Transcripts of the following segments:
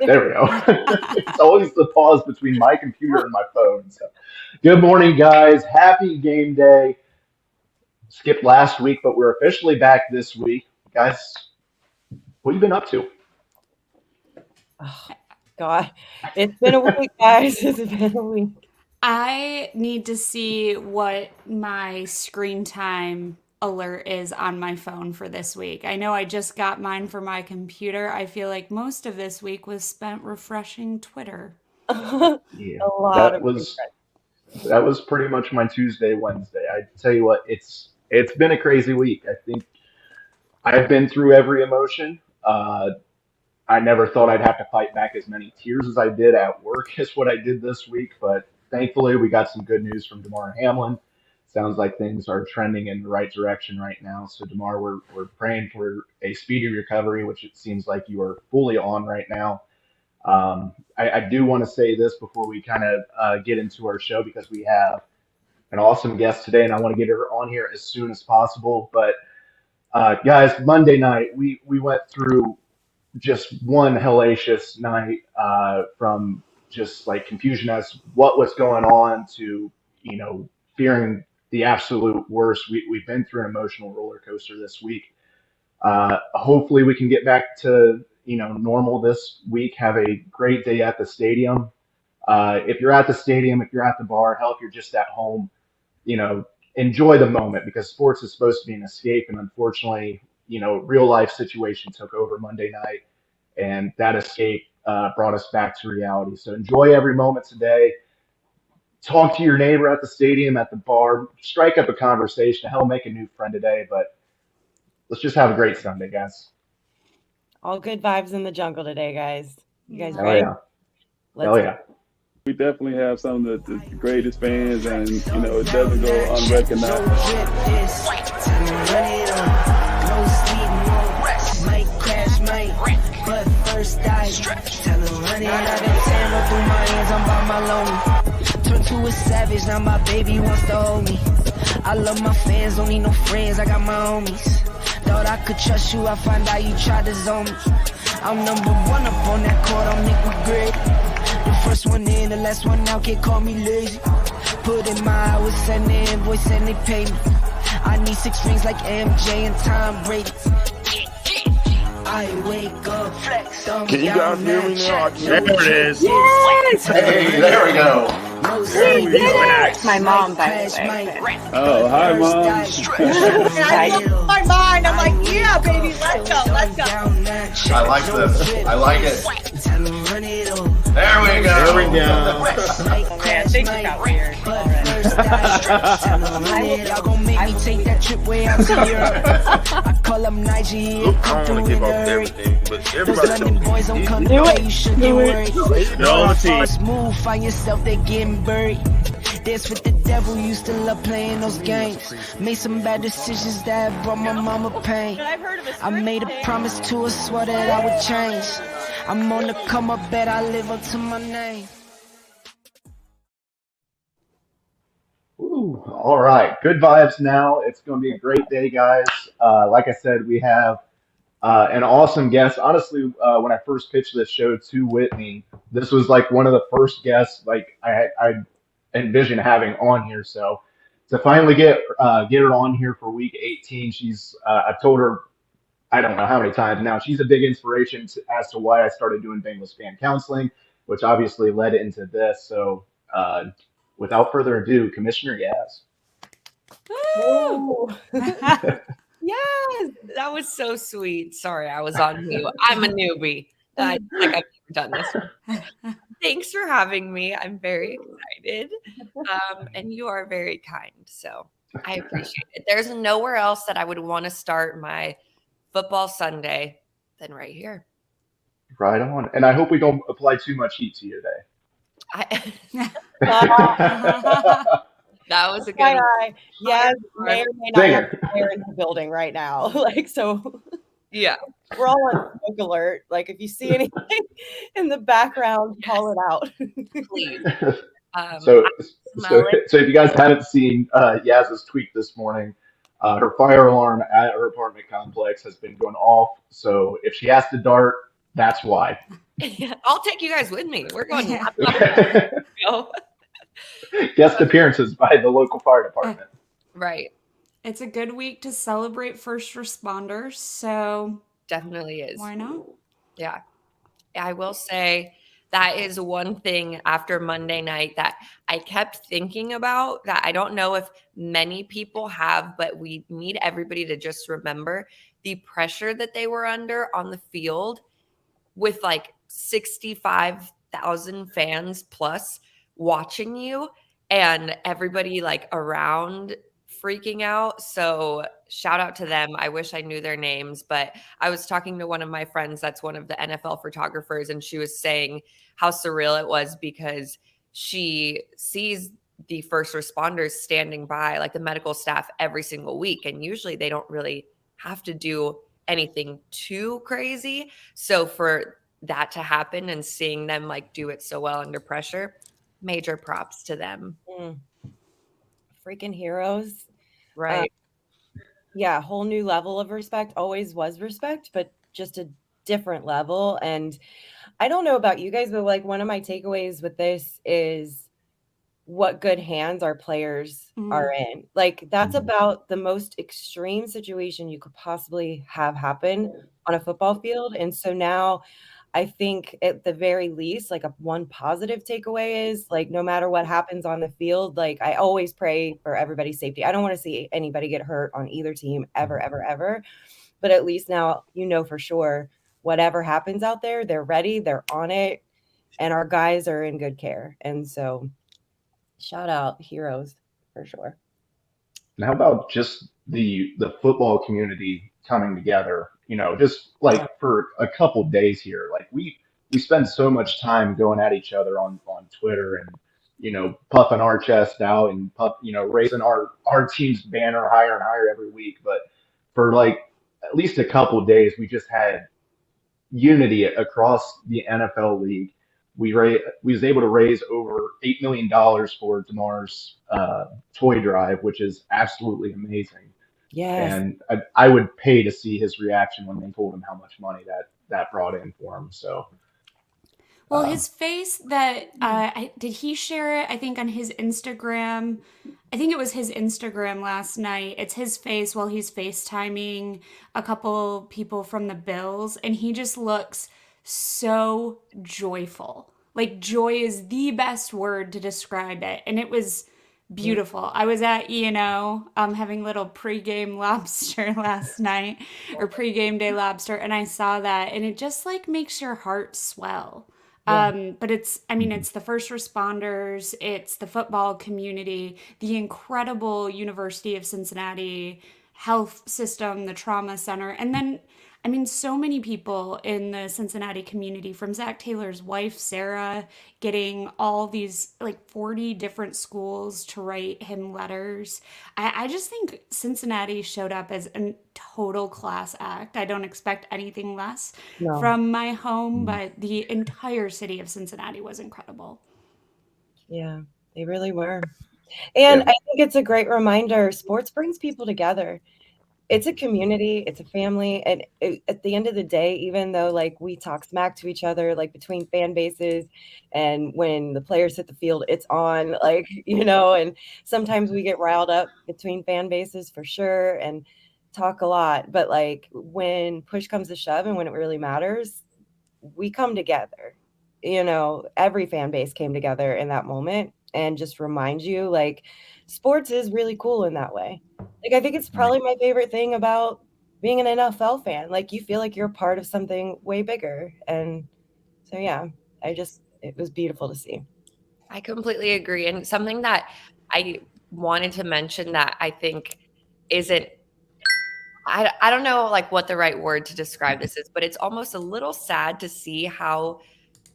There we go. It's always the pause between my computer and my phone. So, good morning, guys. Happy game day. Skipped last week, but we're officially back this week. Guys, what have you been up to? Oh, God, it's been a week, guys. It's been a week. I need to see what my screen time alert is on my phone for this week. I know I just got mine for my computer. I feel like most of this week was spent refreshing Twitter. Yeah, A lot that of was that was pretty much my Tuesday, Wednesday. I tell you what, it's been a crazy week. I think I've been through every emotion. I never thought I'd have to fight back as many tears as I did at work as what I did this week, but thankfully we got some good news from DeMar Hamlin. Sounds like things are trending in the right direction right now. So DeMar, we're praying for a speedy recovery, which it seems like you are fully on right now. I do want to say this before we kind of get into our show because we have an awesome guest today, and I want to get her on here as soon as possible. But guys, Monday night we went through just one hellacious night from just like confusion as what was going on to fearing the absolute worst. We've been through an emotional roller coaster this week. Hopefully we can get back to normal this week. Have a great day at the stadium. If you're at the stadium, if you're at the bar, hell, if you're just at home, you know, enjoy the moment because sports is supposed to be an escape, and unfortunately, real life situation took over Monday night, and that escape brought us back to reality. So enjoy every moment today. Talk to your neighbor at the stadium, at the bar, strike up a conversation. Hell, make a new friend today. But let's just have a great Sunday, guys. all good vibes in the jungle today, guys. You guys Yeah. Hell ready? yeah. Let's Hell yeah. We definitely have some of the greatest fans, and it doesn't go unrecognized. But first I tell her run it out of Tampa through my hands, I'm by my lonely. Turned to a savage, now my baby wants to hold me. I love my fans, don't need no friends, I got my homies. Thought I could trust you, I find out you tried to zone me. I'm number one up on that court, I'm Nick with grit. The first one in, the last one out, can't call me lazy. Put in my hours, send the invoice and they pay me. I need 6 rings like MJ and Tom Brady. I wake up, flex, Can you guys hear me now? There it is. Yes! Hey, there we go. Yes! My mom, by the way. Oh, hi, Mom. And I lost my mind. I'm like, yeah, baby, let's go, let's go. I like this. I like it. There we go. There we go. Man, things got weird. Y'all gon' make me take that trip way out to Europe. I call up Nigeria, I come don't through want to in give a up hurry. everything, but Those everybody London boys don't come Do to it. play, you should get Do it. worried. You're on the team. Fast move, find yourself, they getting buried. Dance with the devil, used to love playing those games. Made some bad decisions that brought my mama pain. I made a promise to her, swore that I would change. I'm on the come up, bet I live up to my name. Ooh, all right. Good vibes now. It's going to be a great day, guys. Like I said, we have an awesome guest. Honestly, when I first pitched this show to Whitney, this was like one of the first guests like I envisioned having on here. So to finally get her on here for week 18, I've told her I don't know how many times now. She's a big inspiration as to why I started doing Bengals fan counseling, which obviously led into this. So without further ado, Commissioner Yaz. Woo! Yes, that was so sweet. Sorry, I was on mute. I'm a newbie. I like I've never done this. Thanks for having me. I'm very excited. And you are very kind. So I appreciate it. There's nowhere else that I would want to start my football Sunday than right here. Right on. And I hope we don't apply too much heat to you today. That was a good Yes, one. may or may not have Singer. fire in the building right now. So Yeah. we're all on smoke alert. Like if you see anything in the background, call it out. Please. So, I smell it. so if you guys haven't seen Yaz's tweet this morning, her fire alarm at her apartment complex has been going off. So if she has to dart, That's why. I'll take you guys with me. We're going. Go. Guest appearances by the local fire department. Right. It's a good week to celebrate first responders, so Definitely is. why not? Yeah. I will say that is one thing after Monday night that I kept thinking about that I don't know if many people have, but we need everybody to just remember the pressure that they were under on the field with like 65,000 fans plus watching you and everybody like around freaking out. So shout out to them. I wish I knew their names, but I was talking to one of my friends that's one of the NFL photographers, and she was saying how surreal it was because she sees the first responders standing by, like the medical staff, every single week. And usually they don't really have to do anything too crazy. So for that to happen and seeing them like do it so well under pressure, major props to them. Freaking heroes. Right. Yeah, whole new level of respect. Always was respect, but just a different level. And I don't know about you guys, but like one of my takeaways with this is what good hands our players are in. Like that's about the most extreme situation you could possibly have happen on a football field. And so now I think at the very least, like one positive takeaway is like, no matter what happens on the field, like I always pray for everybody's safety. I don't want to see anybody get hurt on either team ever, ever, ever. But at least now, for sure, whatever happens out there, they're ready, they're on it, and our guys are in good care. And so shout out heroes for sure. And how about just the football community coming together? Just like for a couple days here, like we spend so much time going at each other on Twitter and puffing our chest out and raising our team's banner higher and higher every week. But for like at least a couple of days, we just had unity across the NFL league. We was able to raise over $8 million for Damar's toy drive, which is absolutely amazing. Yes. And I would pay to see his reaction when they told him how much money that brought in for him. So, well, his face that did he share it? I think on his Instagram. I think it was his Instagram last night. It's his face while he's FaceTiming a couple people from the Bills, and he just looks so joyful. Like joy is the best word to describe it, and it was beautiful. I was at E&O having little pregame lobster last night, or pregame day lobster, and I saw that, and it just like makes your heart swell. But it's the first responders, it's the football community, the incredible University of Cincinnati health system, the trauma center, and then so many people in the Cincinnati community, from Zach Taylor's wife, Sarah, getting all these like 40 different schools to write him letters. I just think Cincinnati showed up as a total class act. I don't expect anything less from my home, but the entire city of Cincinnati was incredible. Yeah, they really were. And I think it's a great reminder. Sports brings people together. It's a community, it's a family, and at the end of the day, even though like we talk smack to each other, like between fan bases, and when the players hit the field, it's on, like, and sometimes we get riled up between fan bases for sure and talk a lot, but like when push comes to shove and when it really matters, we come together. Every fan base came together in that moment and just remind you like sports is really cool in that way. Like, I think it's probably my favorite thing about being an NFL fan. Like, you feel like you're part of something way bigger. And so, yeah, it was beautiful to see. I completely agree. And something that I wanted to mention that I think isn't, I don't know like what the right word to describe this is, but it's almost a little sad to see how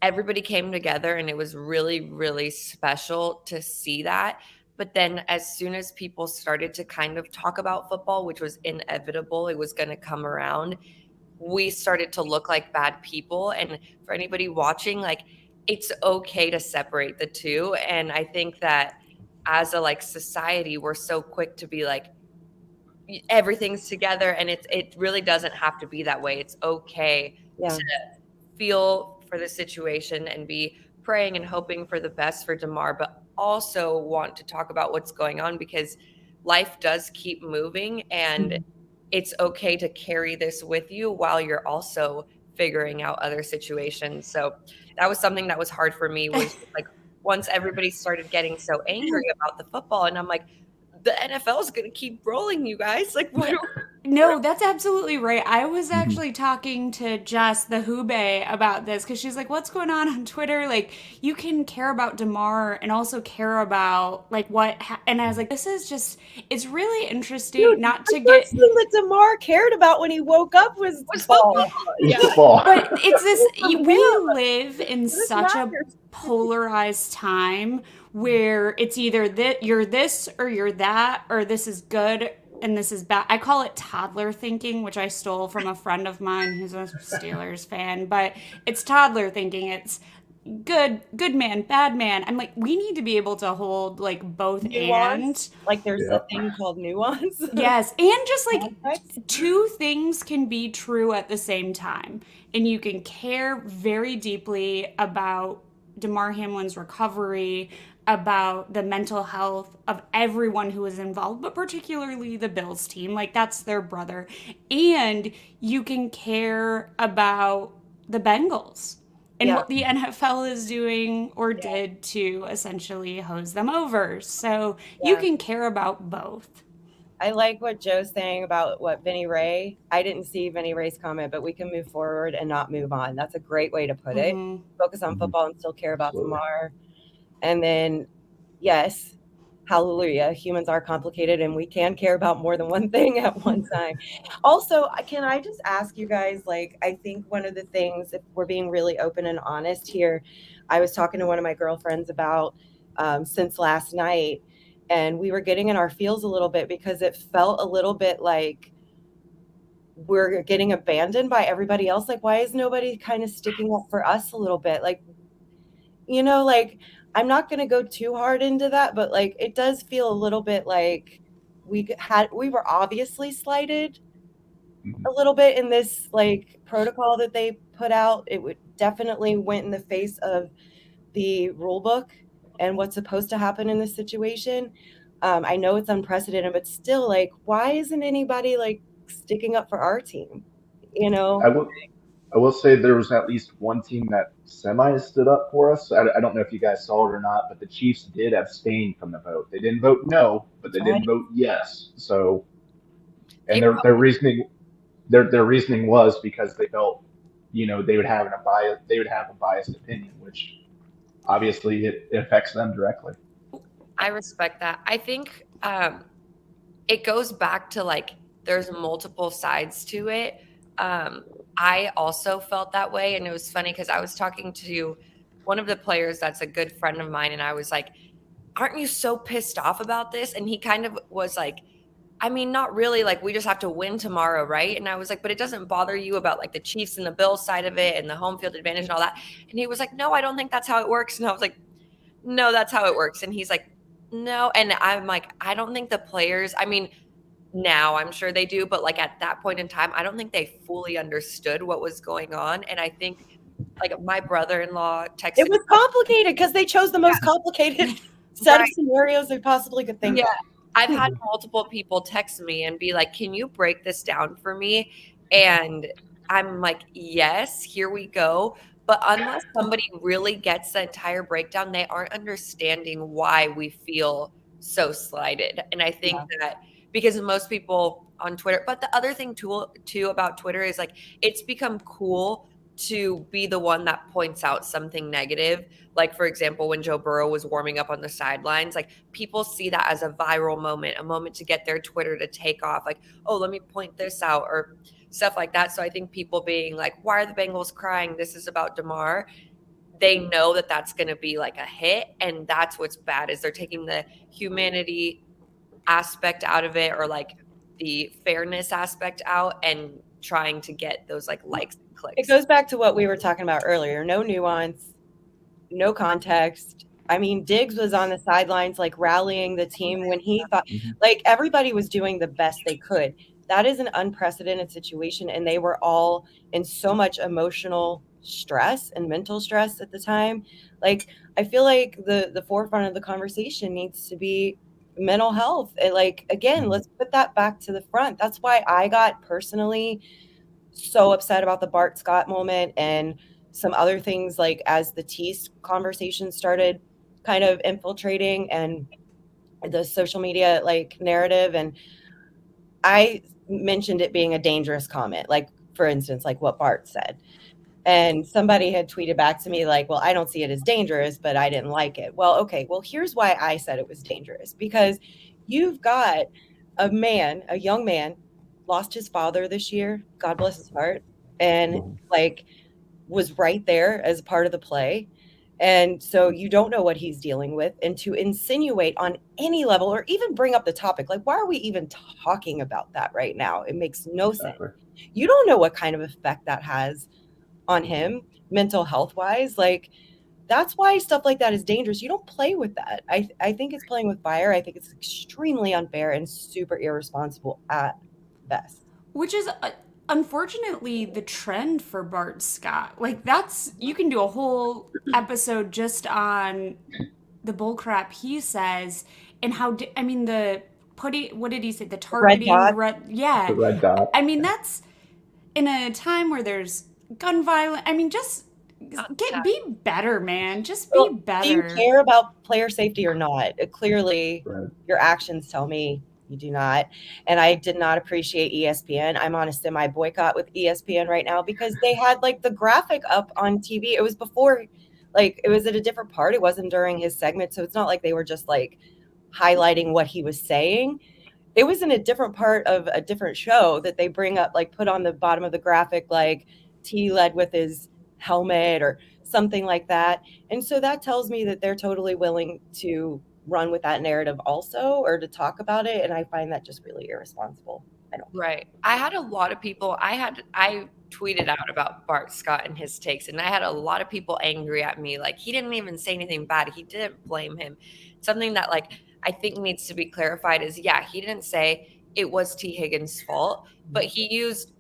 everybody came together, and it was really, really special to see that. But then as soon as people started to kind of talk about football, which was inevitable, it was going to come around, we started to look like bad people. And for anybody watching, like, it's okay to separate the two. And I think that as a like society, we're so quick to be like, everything's together, and it really doesn't have to be that way. It's okay to feel for the situation and be praying and hoping for the best for DeMar, but also want to talk about what's going on because life does keep moving and it's okay to carry this with you while you're also figuring out other situations. So that was something that was hard for me, was like once everybody started getting so angry about the football, and I'm like, the NFL is going to keep rolling, you guys. Like, what? No, that's absolutely right. I was actually talking to Jess, the Hube, about this because she's like, what's going on Twitter? Like, you can care about DeMar and also care about, like, and I was like, this is just, it's really interesting. Dude, not the to get. first thing that DeMar cared about when he woke up was football. Football. But it's this, we live in such a polarized time where it's either that you're this or you're that, or this is good and this is bad. I call it toddler thinking, which I stole from a friend of mine who's a Steelers fan, but it's toddler thinking. It's good man, bad man. I'm like, we need to be able to hold like both Nuance. and. Like there's a thing called nuance. Yes, and just like two things can be true at the same time. And you can care very deeply about DeMar Hamlin's recovery, about the mental health of everyone who is involved, but particularly the Bills team. Like, that's their brother. And you can care about the Bengals and what the NFL is doing or did to essentially hose them over. So you can care about both. I like what Joe's saying about what Vinny Ray. I didn't see Vinny Ray's comment, but we can move forward and not move on. That's a great way to put it. Focus on football and still care about DeMar. And then, yes, hallelujah, humans are complicated and we can care about more than one thing at one time. Also, can I just ask you guys, like, I think one of the things, if we're being really open and honest here, I was talking to one of my girlfriends about since last night, and we were getting in our feels a little bit because it felt a little bit like we're getting abandoned by everybody else. Like, why is nobody kind of sticking up for us a little bit? Like, you know, like, I'm not going to go too hard into that, but like, it does feel a little bit like we were obviously slighted a little bit in this like protocol that they put out. It would definitely went in the face of the rule book and what's supposed to happen in this situation. I know it's unprecedented, but still, like, why isn't anybody like sticking up for our team? You know, I will say there was at least one team that semi stood up for us. I don't know if you guys saw it or not, but the Chiefs did abstain from the vote. They didn't vote no, but they didn't vote yes. So, and their reasoning was because they felt, you know, they would have a biased opinion, which obviously it affects them directly. I respect that. I think it goes back to like there's multiple sides to it. I also felt that way, and it was funny because I was talking to one of the players that's a good friend of mine, and I was like, aren't you so pissed off about this? And he kind of was like, I mean, not really, like, we just have to win tomorrow, right? And I was like, but it doesn't bother you about like the Chiefs and the Bills side of it and the home field advantage and all that? And he was like, no, I don't think that's how it works. And I was like, no, that's how it works. And he's like, no. And I'm like, I don't think the players, I mean, now I'm sure they do, but like at that point in time, I don't think they fully understood what was going on. And I think like my brother-in-law texted. It was complicated because they chose the most complicated set of scenarios they possibly could think of. I've had multiple people text me and be like, can you break this down for me? And I'm like, yes, here we go. But unless somebody really gets the entire breakdown, they aren't understanding why we feel so slighted. And I think that because most people on Twitter, but the other thing too about Twitter is like, it's become cool to be the one that points out something negative. Like, for example, when Joe Burrow was warming up on the sidelines, like people see that as a viral moment, a moment to get their Twitter to take off. Like, oh, let me point this out or stuff like that. So I think people being like, why are the Bengals crying? This is about DeMar. They know that that's going to be like a hit. And that's what's bad is they're taking the humanity aspect out of it or like the fairness aspect out and trying to get those like likes and clicks. It goes back to what we were talking about earlier. No nuance, no context. I mean, Diggs was on the sidelines, like rallying the team when he thought like everybody was doing the best they could. that is an unprecedented situation. And they were all in so much emotional stress and mental stress at the time. Like, I feel like the forefront of the conversation needs to be mental health. And like, again, let's put that back to the front. That's why I got personally so upset about the Bart Scott moment and some other things, like as the Tease conversation started kind of infiltrating and the social media like narrative. And I mentioned it being a dangerous comment, like for instance, like what Bart said. And somebody had tweeted back to me like, well, I don't see it as dangerous, but I didn't like it. Well, okay, well, here's why I said it was dangerous. Because you've got a young man, lost his father this year, God bless his heart, and like was right there as part of the play. And so you don't know what he's dealing with. And to insinuate on any level or even bring up the topic, like, why are we even talking about that right now? It makes no sense. You don't know what kind of effect that has on him mental health wise. Like, that's why stuff like that is dangerous. You don't play with that. I think it's playing with fire. I think it's extremely unfair and super irresponsible at best. Which is unfortunately the trend for Bart Scott. Like, that's, you can do a whole episode just on the bullcrap he says and how, I mean, what did he say? The targeting, dot. The red dot. I mean, that's in a time where there's gun violence. I mean, just be better, man. Just be better. Do you care about player safety or not? Clearly, your actions tell me you do not. And I did not appreciate ESPN. I'm on a semi boycott with ESPN right now because they had like the graphic up on TV. It was before, like, it was at a different part. It wasn't during his segment. So it's not like they were just like highlighting what he was saying. It was in a different part of a different show that they bring up, like put on the bottom of the graphic, like T led with his helmet or something like that. And so that tells me that they're totally willing to run with that narrative also, or to talk about it. And I find that just really irresponsible. Right. I had a lot of people, I tweeted out about Bart Scott and his takes, and I had a lot of people angry at me. Like, he didn't even say anything bad. He didn't blame him. Something that, like, I think needs to be clarified is, yeah, he didn't say it was T. Higgins' fault, but he used,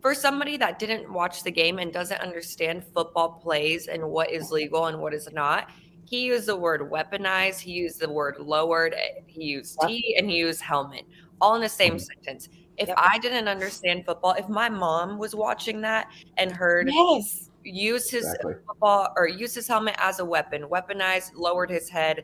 for somebody that didn't watch the game and doesn't understand football plays and what is legal and what is not, he used the word weaponized, he used the word lowered, he used T, and he used helmet, all in the same sentence. If I didn't understand football, if my mom was watching that and heard use his football or use his helmet as a weapon, weaponized, lowered his head,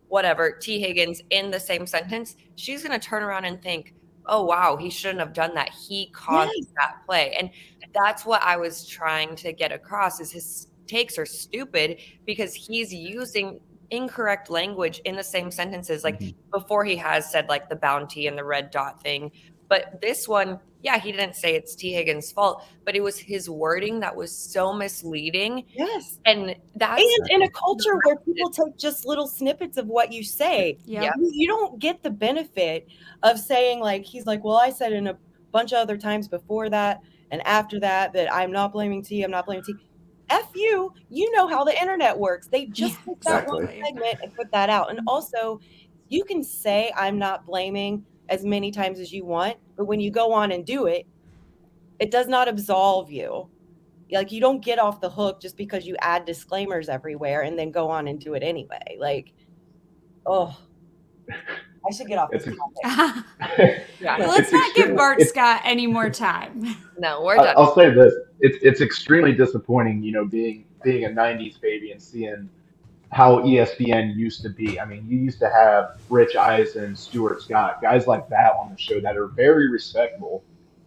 whatever, T. Higgins in the same sentence, she's going to turn around and think, oh, wow, he shouldn't have done that. He caused that play. And that's what I was trying to get across, is his takes are stupid because he's using incorrect language in the same sentences. Like before, he has said like the bounty and the red dot thing. But this one, yeah, he didn't say it's T. Higgins' fault, but it was his wording that was so misleading. Yes. And that's in a culture where people take just little snippets of what you say. You don't get the benefit of saying, like, he's like, well, I said in a bunch of other times before that and after that I'm not blaming T, I'm not blaming T. F you, you know how the internet works. They just took that one segment and put that out. And also, you can say I'm not blaming as many times as you want, but when you go on and do it, it does not absolve you. Like, you don't get off the hook just because you add disclaimers everywhere and then go on and do it anyway. Like, I should get off this topic. Well, let's not give Bart Scott any more time. No, we're done. I'll say this: it's extremely disappointing, being a '90s baby and seeing how ESPN used to be. I mean, you used to have Rich Eisen, Stuart Scott, guys like that on the show that are very respectable,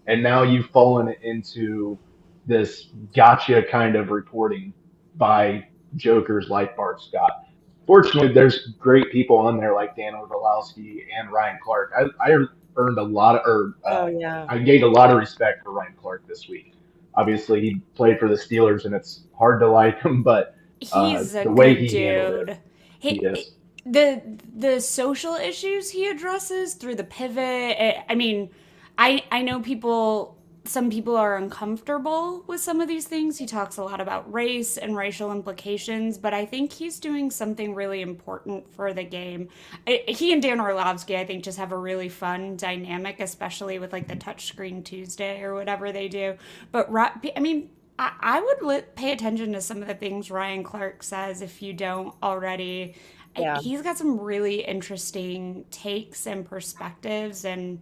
and now you've fallen into this gotcha kind of reporting by jokers like Bart Scott. Fortunately, there's great people on there like Dan Orvalowski and Ryan Clark. I earned a lot of, I gained a lot of respect for Ryan Clark this week. Obviously, he played for the Steelers, and it's hard to like him, but he's a the way good dude. He is. The social issues he addresses through the pivot. I mean, I know people some people are uncomfortable with some of these things. He talks a lot about race and racial implications, but I think he's doing something really important for the game. He and Dan Orlovsky, I think, just have a really fun dynamic, especially with like the Touchscreen Tuesday or whatever they do. But I mean, I would pay attention to some of the things Ryan Clark says if you don't already. Yeah. He's got some really interesting takes and perspectives, and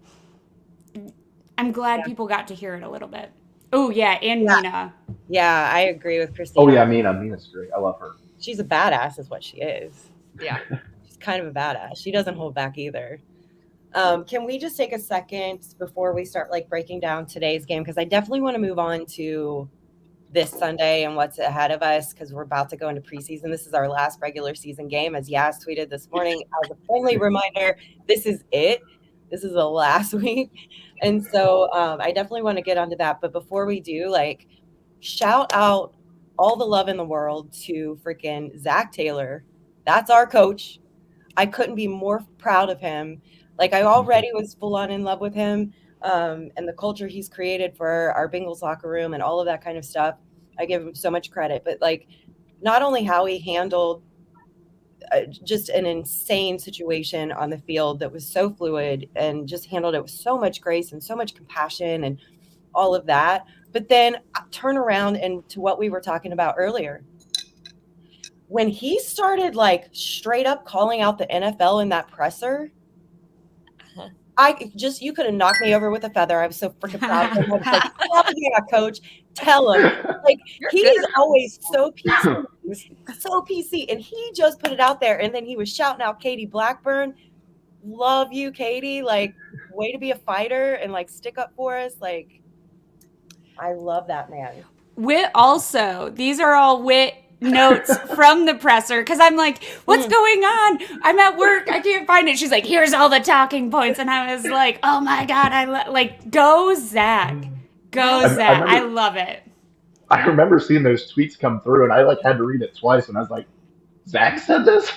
I'm glad people got to hear it a little bit. Oh, yeah, and Mina. Yeah, I agree with Christina. Oh yeah, Mina's great. I love her. She's a badass is what she is. Yeah. She's kind of a badass. She doesn't hold back either. Can we just take a second before we start like breaking down today's game? Because I definitely want to move on to this Sunday and what's ahead of us, because we're about to go into preseason. This is our last regular season game, as Yaz tweeted this morning. As a friendly reminder, this is it. This is the last week. And so I definitely want to get onto that. But before we do, like, shout out all the love in the world to freaking Zach Taylor. That's our coach. I couldn't be more proud of him. Like, I already was full on in love with him and the culture he's created for our Bengals locker room and all of that kind of stuff. I give him so much credit. But, like, not only how he handled just an insane situation on the field that was so fluid and just handled it with so much grace and so much compassion and all of that. But then turn around and to what we were talking about earlier. When he started like straight up calling out the NFL in that presser, you could have knocked me over with a feather. I was so freaking proud of him. I was like, stop it, yeah, coach. Tell him. Like, he's always so PC. So PC. And he just put it out there. And then he was shouting out Katie Blackburn. Love you, Katie. Like, way to be a fighter and like stick up for us. Like, I love that man. Whit also. These are all Whit notes from the presser, because I'm like, what's going on? I'm at work. I can't find it. She's like, here's all the talking points. And I was like, oh my God. Go Zach. Go Zach. I love it. I remember seeing those tweets come through, and I like had to read it twice, and I was like, Zach said this?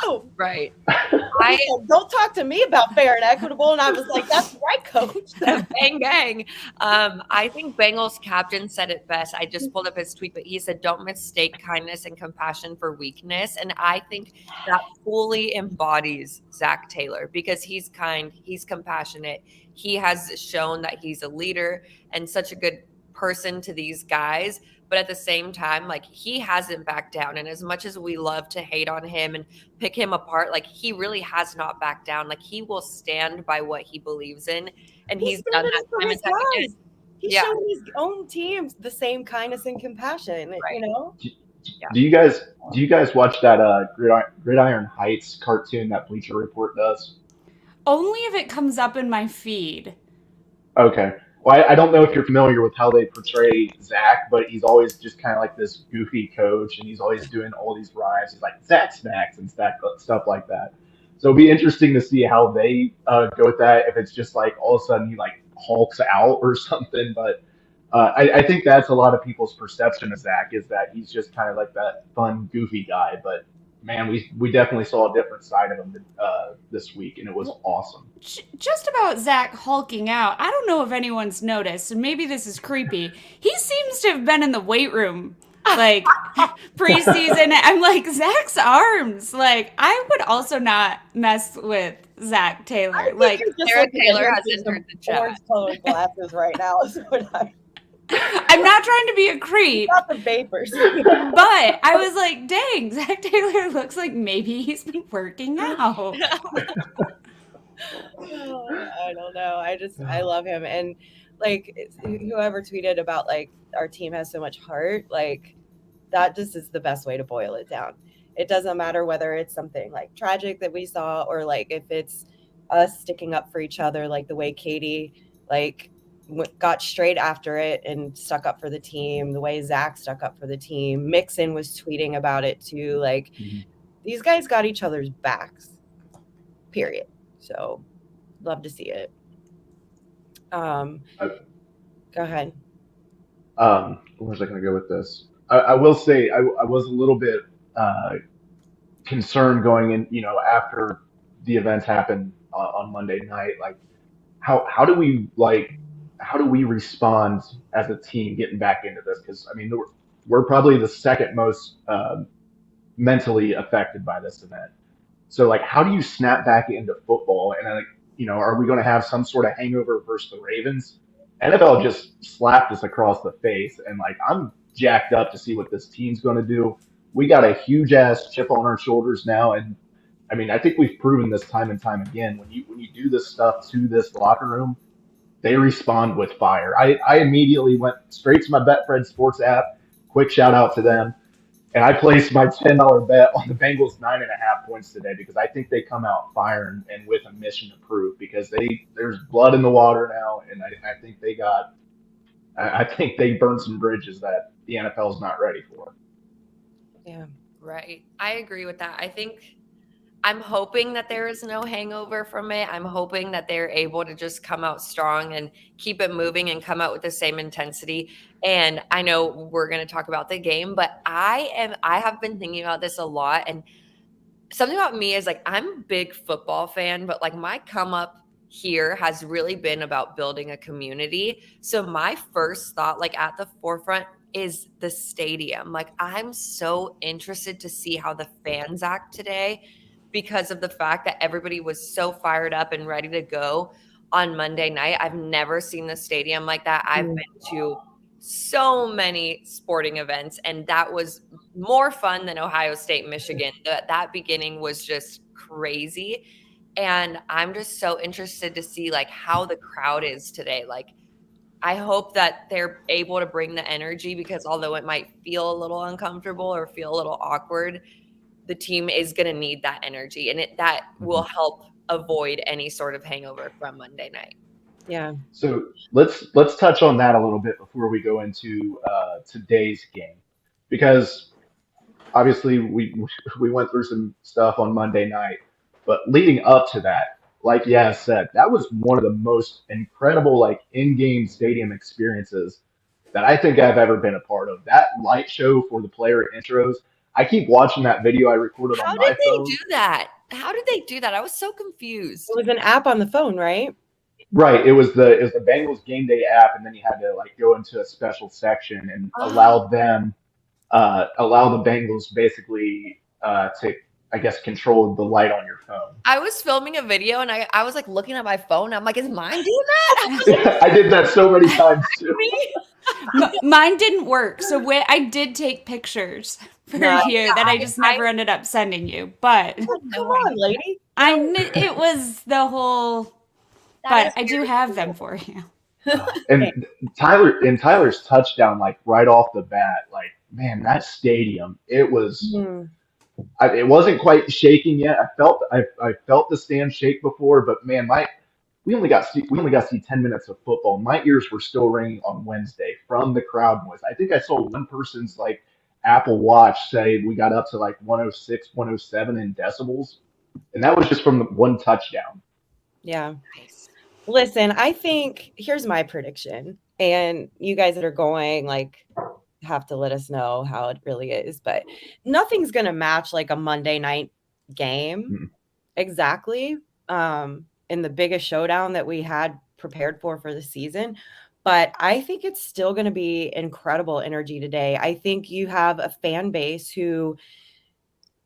Oh, Right. I said, don't talk to me about fair and equitable. And I was like, that's right, coach. Bang, bang. I think Bengals captain said it best. I just pulled up his tweet, but he said, don't mistake kindness and compassion for weakness. And I think that fully embodies Zach Taylor, because he's kind, he's compassionate. He has shown that he's a leader and such a good person to these guys. But at the same time, like, he hasn't backed down. And as much as we love to hate on him and pick him apart, like, he really has not backed down. Like, he will stand by what he believes in. And he's done that time and time again. He's shown his own teams the same kindness and compassion, you know? Do you guys watch that Gridiron Heights cartoon that Bleacher Report does? Only if it comes up in my feed. Okay. Well, I don't know if you're familiar with how they portray Zach, but he's always just kind of like this goofy coach, and he's always doing all these rhymes. He's like, Zach Snacks and stuff like that. So it'll be interesting to see how they go with that, if it's just like all of a sudden he like hulks out or something. But I think that's a lot of people's perception of Zach, is that he's just kind of like that fun, goofy guy. But man, we definitely saw a different side of him this week, and it was awesome. Just about Zach hulking out, I don't know if anyone's noticed, and maybe this is creepy. He seems to have been in the weight room, like, preseason. I'm like, Zach's arms. Like, I would also not mess with Zach Taylor. Like, Sarah Taylor has entered the chat. Orange-colored glasses right now is what I'm not trying to be a creep. Not the vapors. But I was like, dang, Zach Taylor looks like maybe he's been working out. I don't know. I love him. And like, whoever tweeted about like our team has so much heart, like, that just is the best way to boil it down. It doesn't matter whether it's something like tragic that we saw, or like if it's us sticking up for each other, like the way Katie like got straight after it and stuck up for the team, the way Zach stuck up for the team. Mixon was tweeting about it too. Like, these guys got each other's backs, period. So love to see it. Go ahead. Where was I going to go with this? I will say I was a little bit concerned going in, after the events happened on Monday night. Like, how do we how do we respond as a team getting back into this? Because I mean, we're probably the second most mentally affected by this event. So like, how do you snap back into football? And like, are we going to have some sort of hangover versus the Ravens? NFL just slapped us across the face, and like, I'm jacked up to see what this team's going to do. We got a huge ass chip on our shoulders now, and I mean, I think we've proven this time and time again. When you do this stuff to this locker room, they respond with fire. I immediately went straight to my Betfred Sports app. Quick shout out to them. And I placed my $10 bet on the Bengals 9.5 points today because I think they come out firing and with a mission to prove because there's blood in the water now, and I think they burned some bridges that the NFL is not ready for. Yeah. Right. I agree with that. I'm hoping that there is no hangover from it. I'm hoping that they're able to just come out strong and keep it moving and come out with the same intensity. And I know we're going to talk about the game, but I have been thinking about this a lot. And something about me is like, I'm a big football fan, but like my come up here has really been about building a community. So my first thought, like at the forefront, is the stadium. Like I'm so interested to see how the fans act today because of the fact that everybody was so fired up and ready to go on Monday night. I've never seen the stadium like that. I've been to so many sporting events, and that was more fun than Ohio State, Michigan. That beginning was just crazy. And I'm just so interested to see like how the crowd is today. Like, I hope that they're able to bring the energy because although it might feel a little uncomfortable or feel a little awkward, the team is going to need that energy, and that will help avoid any sort of hangover from Monday night. Yeah. So let's touch on that a little bit before we go into today's game, because obviously we went through some stuff on Monday night, but leading up to that, like Yaz said, that was one of the most incredible like in-game stadium experiences that I think I've ever been a part of. That light show for the player intros. I keep watching that video I recorded How on my did they phone. do that? How did they do that? I was so confused. It was an app on the phone, right? Right. It was the Bengals game day app, and then you had to like go into a special section and allow the Bengals basically to, I guess, control the light on your phone. I was filming a video and I was like looking at my phone. I'm like, is mine doing that? I did that so many times too. Mine didn't work, so I did take pictures for you that I just never ended up sending you. But Come on, lady. it was the whole. But I do have them for you. And Tyler's touchdown, like right off the bat, like man, that stadium, it was. It wasn't quite shaking yet. I felt the stand shake before, but man, we only got to see 10 minutes of football. My ears were still ringing on Wednesday from the crowd noise. I think I saw one person's like Apple Watch say we got up to like 106, 107 in decibels, and that was just from the one touchdown. Yeah. Listen, I think here's my prediction, and you guys that are going like have to let us know how it really is, but nothing's gonna match like a Monday night game exactly in the biggest showdown that we had prepared for the season. But I think it's still going to be incredible energy today. I think you have a fan base who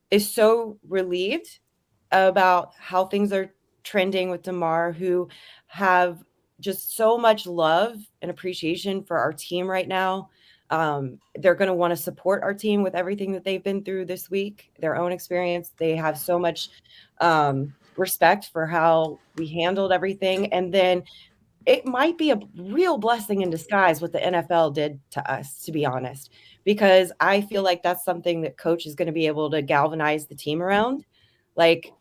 is so relieved about how things are trending with DeMar, who have just so much love and appreciation for our team right now. They're going to want to support our team with everything that they've been through this week, their own experience. They have so much respect for how we handled everything. And then it might be a real blessing in disguise what the NFL did to us, to be honest, because I feel like that's something that coach is going to be able to galvanize the team around. Like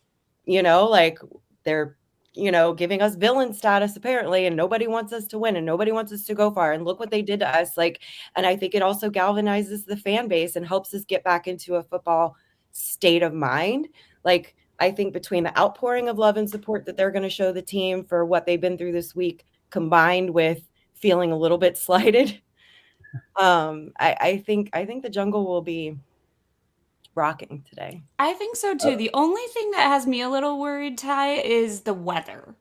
they're, giving us villain status apparently, and nobody wants us to win and nobody wants us to go far. And look what they did to us. And I think it also galvanizes the fan base and helps us get back into a football state of mind. Like, I think between the outpouring of love and support that they're going to show the team for what they've been through this week, combined with feeling a little bit slighted, I think the jungle will be rocking today. I think so too. The only thing that has me a little worried, Ty, is the weather.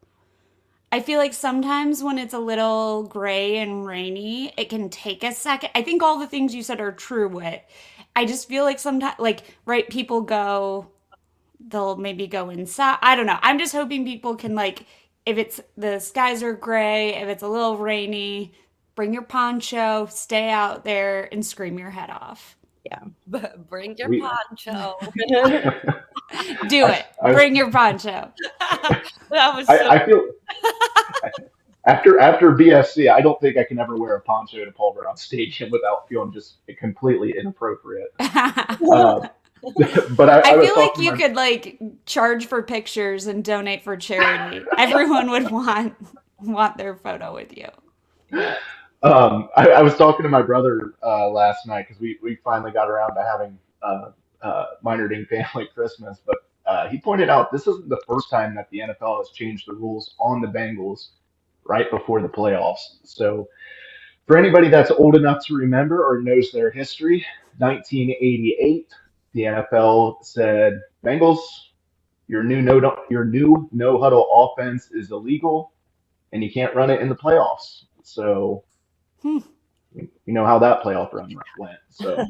I feel like sometimes when it's a little gray and rainy, it can take a second. I think all the things you said are true, Wit. I just feel like sometimes, like, right, people go, they'll maybe go inside. I don't know. I'm just hoping people can, like, if it's the skies are gray, if it's a little rainy, bring your poncho, stay out there, and scream your head off. Bring your We- poncho. Do it. Bring your poncho. That was so. I feel after BFC, I don't think I can ever wear a poncho to Paul Brown Stadium without feeling just completely inappropriate. But I was feel like talking to you my- could like charge for pictures and donate for charity. Everyone would want their photo with you. I was talking to my brother last night because we finally got around to having Minor Ding family Christmas, but he pointed out this isn't the first time that the NFL has changed the rules on the Bengals right before the playoffs. So for anybody that's old enough to remember or knows their history, 1988, the NFL said, Bengals, your new no huddle offense is illegal, and you can't run it in the playoffs. So you know how that playoff run went. So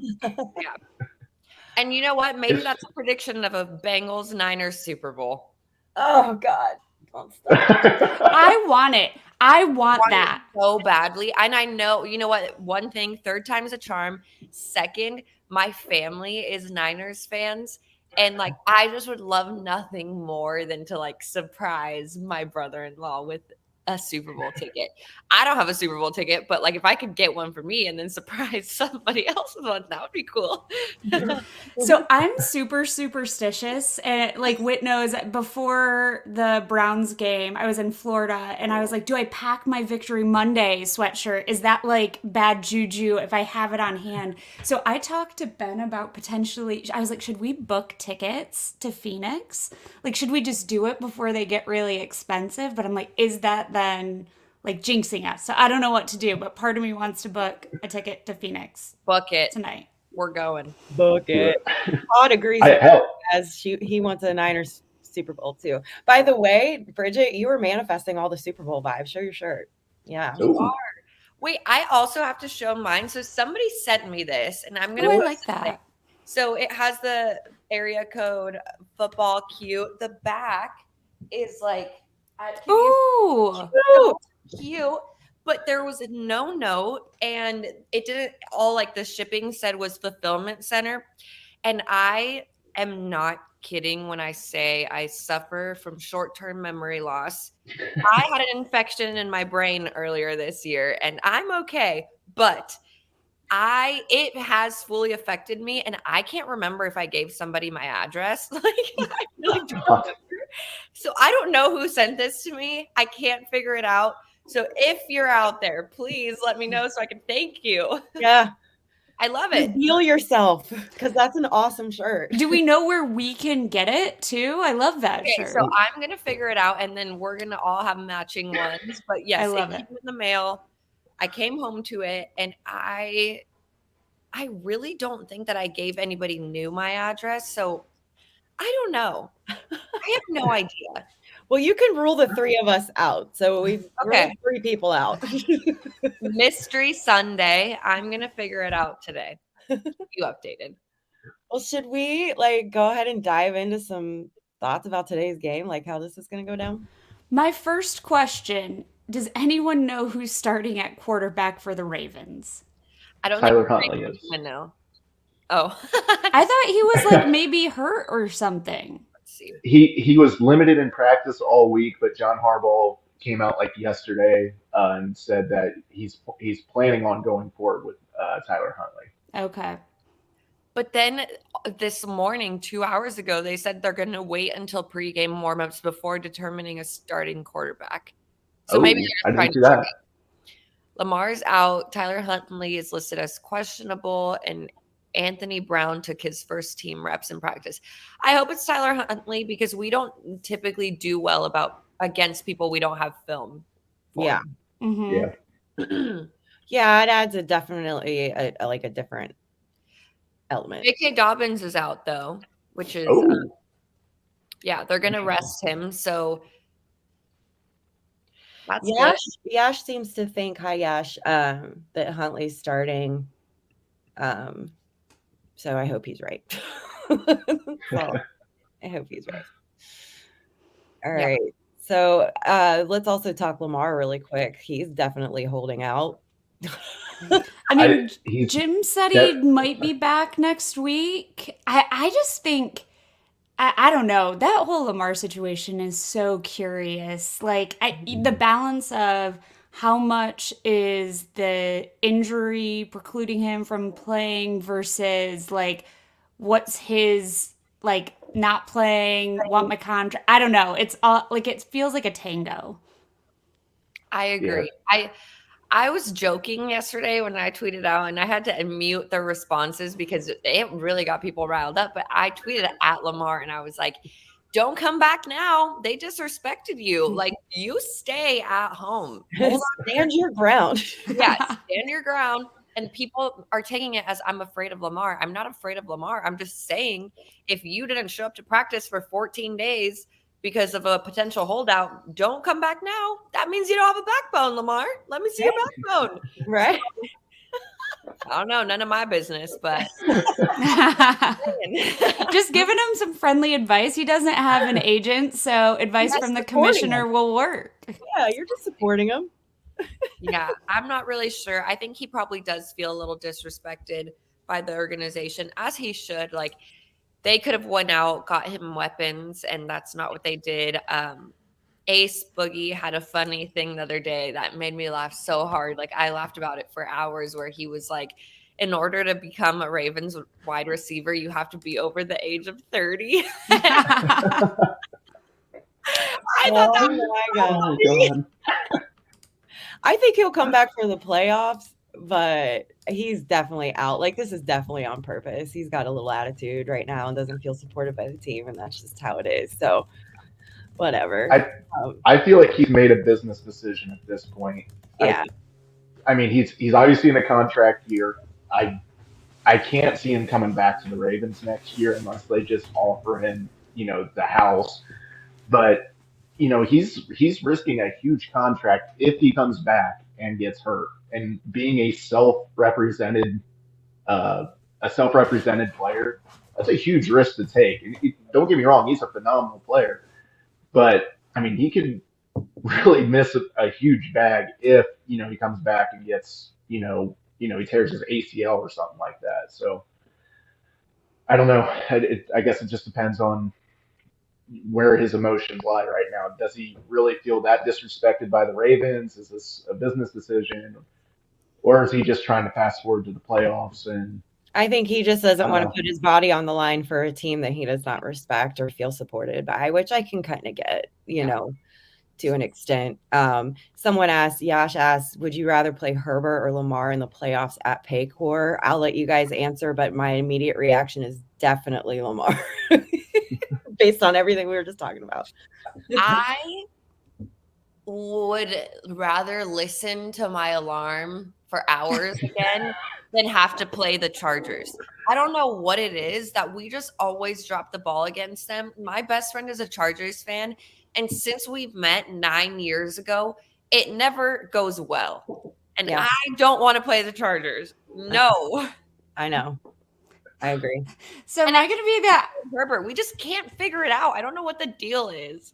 And you know what? Maybe that's a prediction of a Bengals Niners Super Bowl. Oh God. Don't stop. I want it. I want that. So badly. And I know, you know what? One thing, third time's a charm. Second, my family is Niners fans. And like, I just would love nothing more than to like surprise my brother-in-law with a Super Bowl ticket. I don't have a Super Bowl ticket, but like if I could get one for me and then surprise somebody else with one, that would be cool. So I'm super superstitious, and like Whit knows, before the Browns game, I was in Florida, and I was like, do I pack my Victory Monday sweatshirt? Is that like bad juju if I have it on hand? So I talked to Ben about potentially, I was like, should we book tickets to Phoenix? Like, should we just do it before they get really expensive? But I'm like, is that then like jinxing us? So I don't know what to do, but part of me wants to book a ticket to Phoenix Book it. tonight. We're going. Book it. Todd agrees as he wants a Niners Super Bowl too. By the way, Bridget, you were manifesting all the Super Bowl vibes. Show your shirt. Yeah. You are. Wait, I also have to show mine. So somebody sent me this, and I'm gonna. I like that. So it has the area code football cute. The back is like, Ooh. cute, but there was no note, and it didn't. All like the shipping said was fulfillment center, and I am not kidding when I say I suffer from short-term memory loss. I had an infection in my brain earlier this year, and I'm okay, but it has fully affected me, and I can't remember if I gave somebody my address. Like I really don't remember. So I don't know who sent this to me. I can't figure it out. So if you're out there, please let me know so I can thank you. Yeah. I love it. Heal yourself, because that's an awesome shirt. Do we know where we can get it too? I love that shirt. So I'm gonna figure it out, and then we're gonna all have matching ones. But yes, I love it came in the mail. I came home to it, and I really don't think that I gave anybody new my address. So I don't know. I have no idea. Well, you can rule the three of us out. So we've ruled 3 people out. Mystery Sunday. I'm gonna figure it out today. You updated. Well, should we like go ahead and dive into some thoughts about today's game, like how this is going to go down? My first question, does anyone know who's starting at quarterback for the Ravens? I don't Tyler think Huntley is. I know. Oh. I thought he was like maybe hurt or something. Let's see. He was limited in practice all week, but John Harbaugh came out like yesterday and said that he's planning on going forward with Tyler Huntley. Okay. But then this morning, 2 hours ago, they said they're going to wait until pregame warmups before determining a starting quarterback. So maybe I they're didn't see that. Lamar's out. Tyler Huntley is listed as questionable, and Anthony Brown took his first team reps in practice. I hope it's Tyler Huntley because we don't typically do well against people we don't have film for. Yeah. Mm-hmm. Yeah. Yeah, it adds definitely a different element. J.K. Dobbins is out though, which is they're going to rest him. So That's good. Yash seems to think, hi Yash, that Huntley's starting. So I hope he's right. So I hope he's right. All Yeah. right. So let's also talk Lamar really quick. He's definitely holding out. I mean, he's Jim said he might be back next week. I just think, I don't know. That whole Lamar situation is so curious. Like, the balance of how much is the injury precluding him from playing versus, like, what's his, like, not playing, want my contract. I don't know. It's all, like, it feels like a tango. I agree. I was joking yesterday when I tweeted out, and I had to unmute the responses because it really got people riled up. But I tweeted at Lamar, and I was like, "Don't come back now. They disrespected you. Like, you stay at home. Hold on, Stand your ground. yeah, stand your ground." And people are taking it as I'm afraid of Lamar. I'm not afraid of Lamar. I'm just saying, if you didn't show up to practice for 14 days because of a potential holdout, don't come back now. That means you don't have a backbone, Lamar. Let me see your backbone. Right? I don't know, none of my business, but Just giving him some friendly advice. He doesn't have an agent, so advice from the commissioner will work. Yeah, you're just supporting him. yeah, I'm not really sure. I think he probably does feel a little disrespected by the organization, as he should. Like, they could have went out, got him weapons, and that's not what they did. Ace Boogie had a funny thing the other day that made me laugh so hard. Like, I laughed about it for hours, where he was like, in order to become a Ravens wide receiver, you have to be over the age of 30. I thought that was God. I think he'll come back for the playoffs, but he's definitely out. Like, this is definitely on purpose. He's got a little attitude right now and doesn't feel supported by the team, and that's just how it is. So, whatever. I feel like he's made a business decision at this point. Yeah. I mean, he's obviously in a contract year. I can't see him coming back to the Ravens next year unless they just offer him, the house. But he's risking a huge contract if he comes back and gets hurt. And being a self-represented player, that's a huge risk to take. And don't get me wrong, he's a phenomenal player, but I mean, he can really miss a huge bag if he comes back and gets he tears his ACL or something like that. So I don't know. I guess it just depends on where his emotions lie right now. Does he really feel that disrespected by the Ravens? Is this a business decision, or is he just trying to fast forward to the playoffs? And I think he just doesn't want to put his body on the line for a team that he does not respect or feel supported by, which I can kind of get, to an extent. Someone Yash asked, would you rather play Herbert or Lamar in the playoffs at Paycor? I'll let you guys answer, but my immediate reaction is definitely Lamar based on everything we were just talking about. I would rather listen to my alarm for hours again than have to play the Chargers. I don't know what it is that we just always drop the ball against them. My best friend is a Chargers fan, and since we've met 9 years ago, it never goes well. And I don't want to play the Chargers. No. I know. I agree. So am I going to be that Herbert? We just can't figure it out. I don't know what the deal is.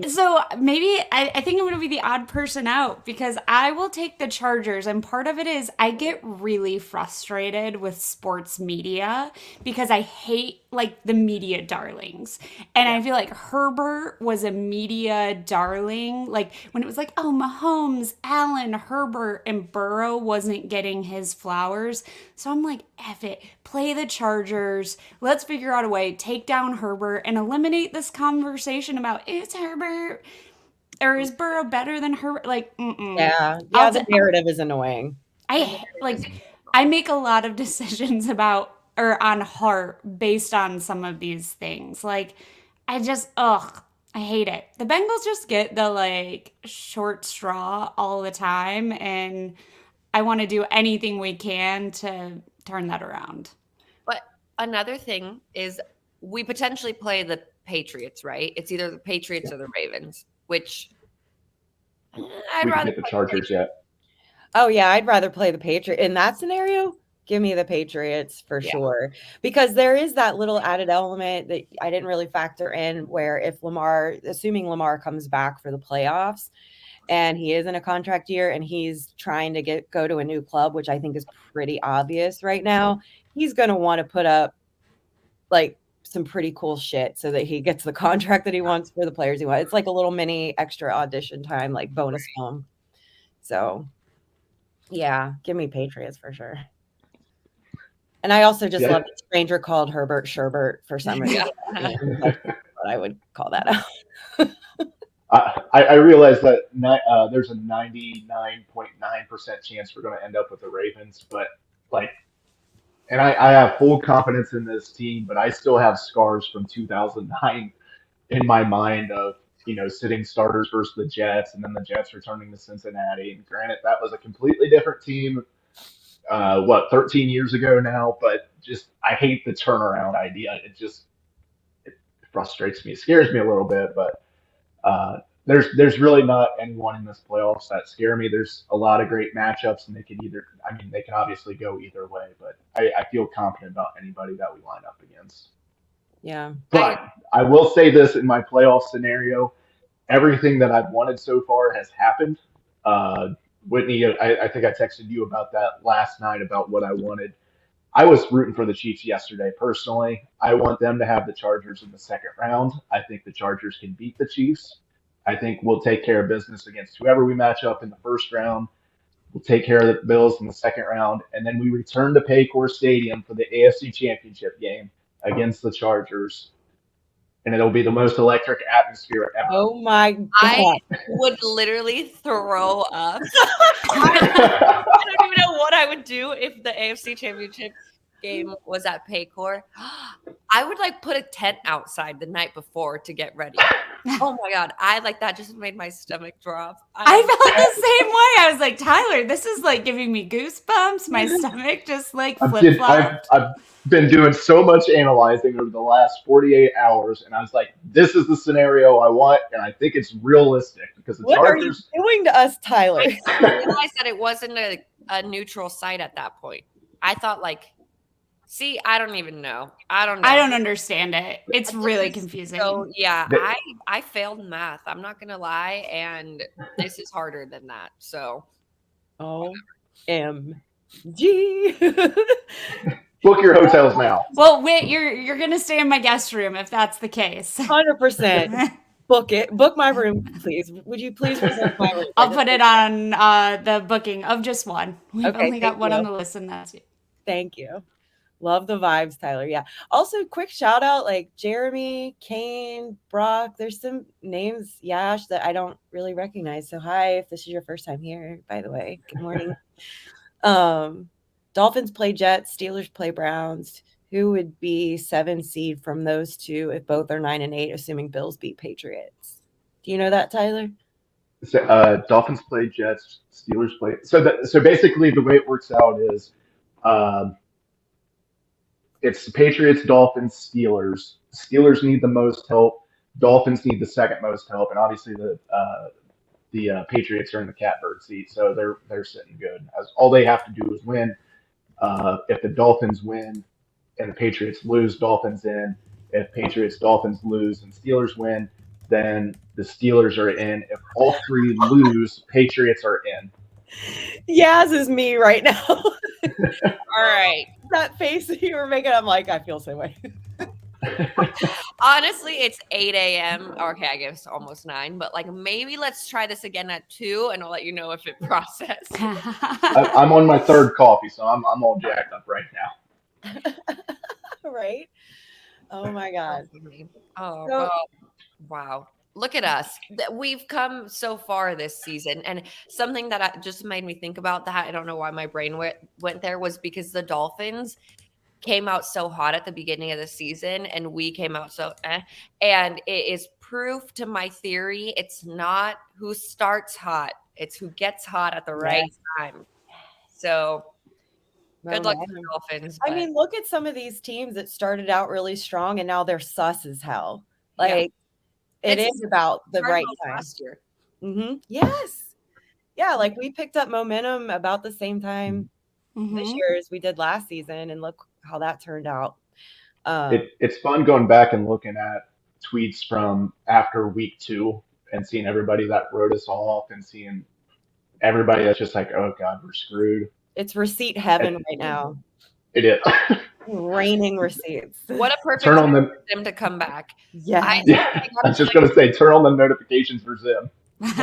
So maybe I think I'm going to be the odd person out because I will take the Chargers. And part of it is I get really frustrated with sports media because I hate the media darlings. And I feel like Herbert was a media darling. Like when it was like, oh, Mahomes, Allen, Herbert, and Burrow wasn't getting his flowers. So I'm like, F it. Play the Chargers. Let's figure out a way. Take down Herbert and eliminate this conversation about is Herbert or is Burrow better than Herbert? Yeah, the narrative is annoying. I make a lot of decisions about or on heart based on some of these things. I hate it. The Bengals just get the short straw all the time, and I want to do anything we can to turn that around. But another thing is we potentially play the Patriots, right? It's either the Patriots or the Ravens, which I'd we can rather get the Chargers yet. Oh yeah, I'd rather play the Patriots in that scenario. Give me the Patriots for sure, because there is that little added element that I didn't really factor in, where if assuming Lamar comes back for the playoffs, and he is in a contract year and he's trying to go to a new club, which I think is pretty obvious right now, he's going to want to put up like some pretty cool shit so that he gets the contract that he wants for the players he wants. It's like a little mini extra audition time, like bonus film. So yeah, give me Patriots for sure. And I also just love that Stranger called Herbert Sherbert for some reason. That's what I would call that out. I realize that there's a 99.9% chance we're going to end up with the Ravens, but like, and I have full confidence in this team, but I still have scars from 2009 in my mind of, sitting starters versus the Jets, and then the Jets returning to Cincinnati. And granted, that was a completely different team, 13 years ago now, but just, I hate the turnaround idea. It frustrates me, scares me a little bit, but there's really not anyone in this playoffs that scare me. There's a lot of great matchups, and they can obviously go either way, but I feel confident about anybody that we line up against. Yeah. But I will say this, in my playoff scenario, everything that I've wanted so far has happened. Whitney, I think I texted you about that last night about what I wanted. I was rooting for the Chiefs yesterday, personally. I want them to have the Chargers in the second round. I think the Chargers can beat the Chiefs. I think we'll take care of business against whoever we match up in the first round. We'll take care of the Bills in the second round. And then we return to Paycor Stadium for the AFC Championship game against the Chargers. And it'll be the most electric atmosphere ever. Oh my God. I would literally throw up. I don't even know what I would do if the AFC Championship game was at Paycor. I would put a tent outside the night before to get ready. Oh my God. That just made my stomach drop. I felt the same way. I was like, Tyler, this is giving me goosebumps. My stomach just flip-flopped. I've been doing so much analyzing over the last 48 hours, and I was like, this is the scenario I want, and I think it's realistic because the Chargers. What are you doing to us, Tyler? I realized that it wasn't a neutral site at that point. I thought see, I don't even know. I don't know. I don't understand it. It's really confusing. So yeah, I failed math. I'm not gonna lie, and this is harder than that. So, OMG. Book your hotels now. Well, Whit, you're gonna stay in my guest room if that's the case. 100%. Book it. Book my room, please. Would you please reserve my room? I'll put it on the booking of just one. We've only got one on the list, and that's it. Thank you. Love the vibes, Tyler. Yeah. Also, quick shout out, Jeremy, Kane, Brock. There's some names, Yash, that I don't really recognize. So hi, if this is your first time here, by the way. Good morning. Dolphins play Jets, Steelers play Browns. Who would be 7 seed from those two if both are 9 and 8, assuming Bills beat Patriots? Do you know that, Tyler? So, Dolphins play Jets, Steelers play. So basically, the way it works out is, it's Patriots, Dolphins, Steelers. Steelers need the most help. Dolphins need the second most help, and obviously the Patriots are in the catbird seat, so they're sitting good. All they have to do is win. If the Dolphins win and the Patriots lose, Dolphins in. If Patriots, Dolphins lose, and Steelers win, then the Steelers are in. If all three lose, Patriots are in. Yaz is me right now. all right. That face that you were making, I'm like, I feel the same way. Honestly, it's 8 a.m. Okay, I guess almost 9, but maybe let's try this again at 2 and I'll let you know if it processed. I'm on my third coffee, so I'm all jacked up right now. Right? Oh my God. Oh, so, wow. Look at us. We've come so far this season. And something that just made me think about that, I don't know why my brain went there, was because the Dolphins came out so hot at the beginning of the season and we came out so and it is proof to my theory. It's not who starts hot, it's who gets hot at the right time. So good luck to the Dolphins. I mean, look at some of these teams that started out really strong and now they're sus as hell. It is about the right time. Yes. Yeah, like we picked up momentum about the same time this year as we did last season, and look how that turned out. It's fun going back and looking at tweets from after week 2 and seeing everybody that wrote us off and seeing everybody that's just like, oh God, we're screwed. It's receipt heaven right now. It is. Raining receipts. What a perfect Turn on time the. for them to come back. Yeah. I was just gonna say, turn on the notifications for Zim. Sim,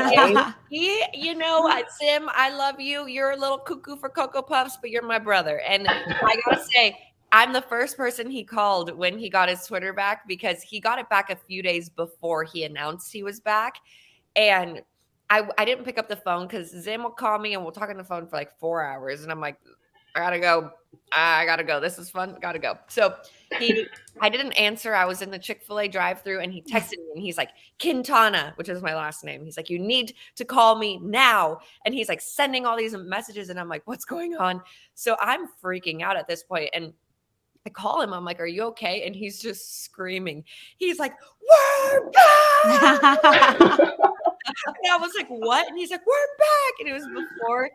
I love you. You're a little cuckoo for Cocoa Puffs, but you're my brother. And I gotta say, I'm the first person he called when he got his Twitter back, because he got it back a few days before he announced he was back. And I didn't pick up the phone because Zim will call me and we'll talk on the phone for like 4 hours. And I'm like, I gotta go. This is fun. Gotta go. So I didn't answer. I was in the Chick-fil-A drive-thru and he texted me and he's like, Quintana, which is my last name. He's like, you need to call me now. And he's like sending all these messages and I'm like, what's going on? So I'm freaking out at this point. And I call him. I'm like, are you okay? And he's just screaming. He's like, we're back. And I was like, what? And he's like, we're back. And it was before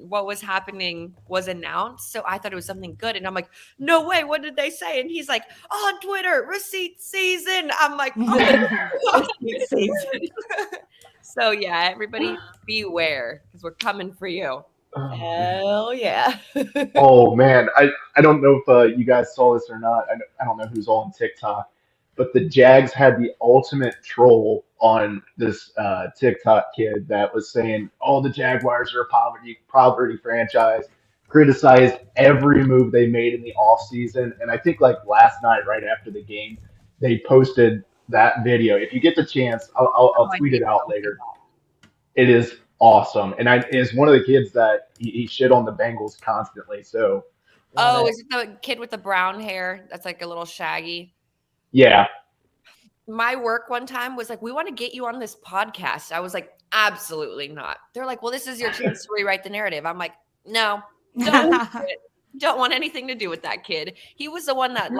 what was happening was announced. So I thought it was something good. And I'm like, no way. What did they say? And he's like, on Twitter, receipt season. I'm like, oh, receipt season. So yeah, everybody beware because we're coming for you. Hell yeah. Oh man, I don't know if you guys saw this or not. I don't know who's on TikTok, but the Jags had the ultimate troll on this TikTok kid that was saying, "Oh, the Jaguars are a poverty franchise." Criticized every move they made in the offseason. And I think like last night, right after the game, they posted that video. If you get the chance, I'll tweet it out later. It is awesome, and is one of the kids that he shit on the Bengals constantly. So, is it the kid with the brown hair that's like a little shaggy? Yeah. My work one time was like, we want to get you on this podcast. I was like, absolutely not. They're like, well, this is your chance to rewrite the narrative. I'm like, no, don't want anything to do with that kid. He was the one that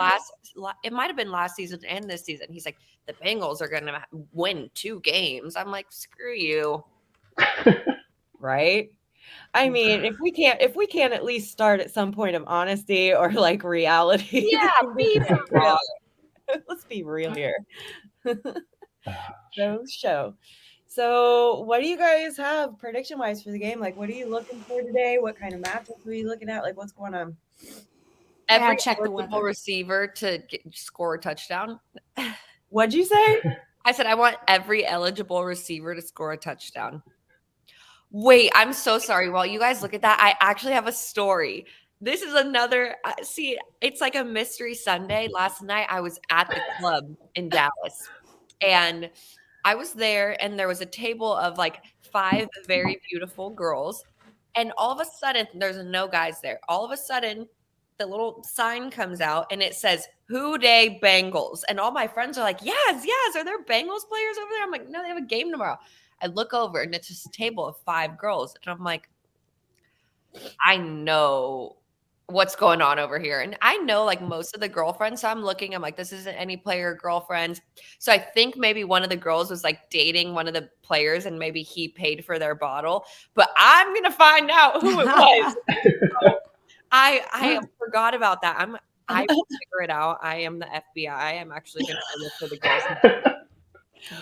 it might have been last season and this season. He's like, the Bengals are going to win 2 games. I'm like, screw you. Right? I mean, if we can't at least start at some point of honesty or like reality. Yeah, be real. Let's be real here. Show. So what do you guys have prediction wise for the game? Like, what are you looking for today? What kind of matchups are you looking at? Like, what's going on? Every eligible receiver to score a touchdown. What'd you say? I said I want every eligible receiver to score a touchdown. Wait, I'm so sorry. While you guys look at that, I actually have a story. This is another, see, it's like a mystery Sunday. Last night I was at the club in Dallas and I was there and there was a table of like 5 very beautiful girls. And all of a sudden, there's no guys there. All of a sudden, the little sign comes out and it says, Who Day Bengals. And all my friends are like, yes, are there Bengals players over there? I'm like, no, they have a game tomorrow. I look over and it's just a table of 5 girls. And I'm like, I know what's going on over here. And I know like most of the girlfriends. So I'm like, this isn't any player girlfriend. So I think maybe one of the girls was like dating one of the players and maybe he paid for their bottle. But I'm going to find out who it was. I forgot about that. I will figure it out. I am the FBI. I'm actually going to look for the girls.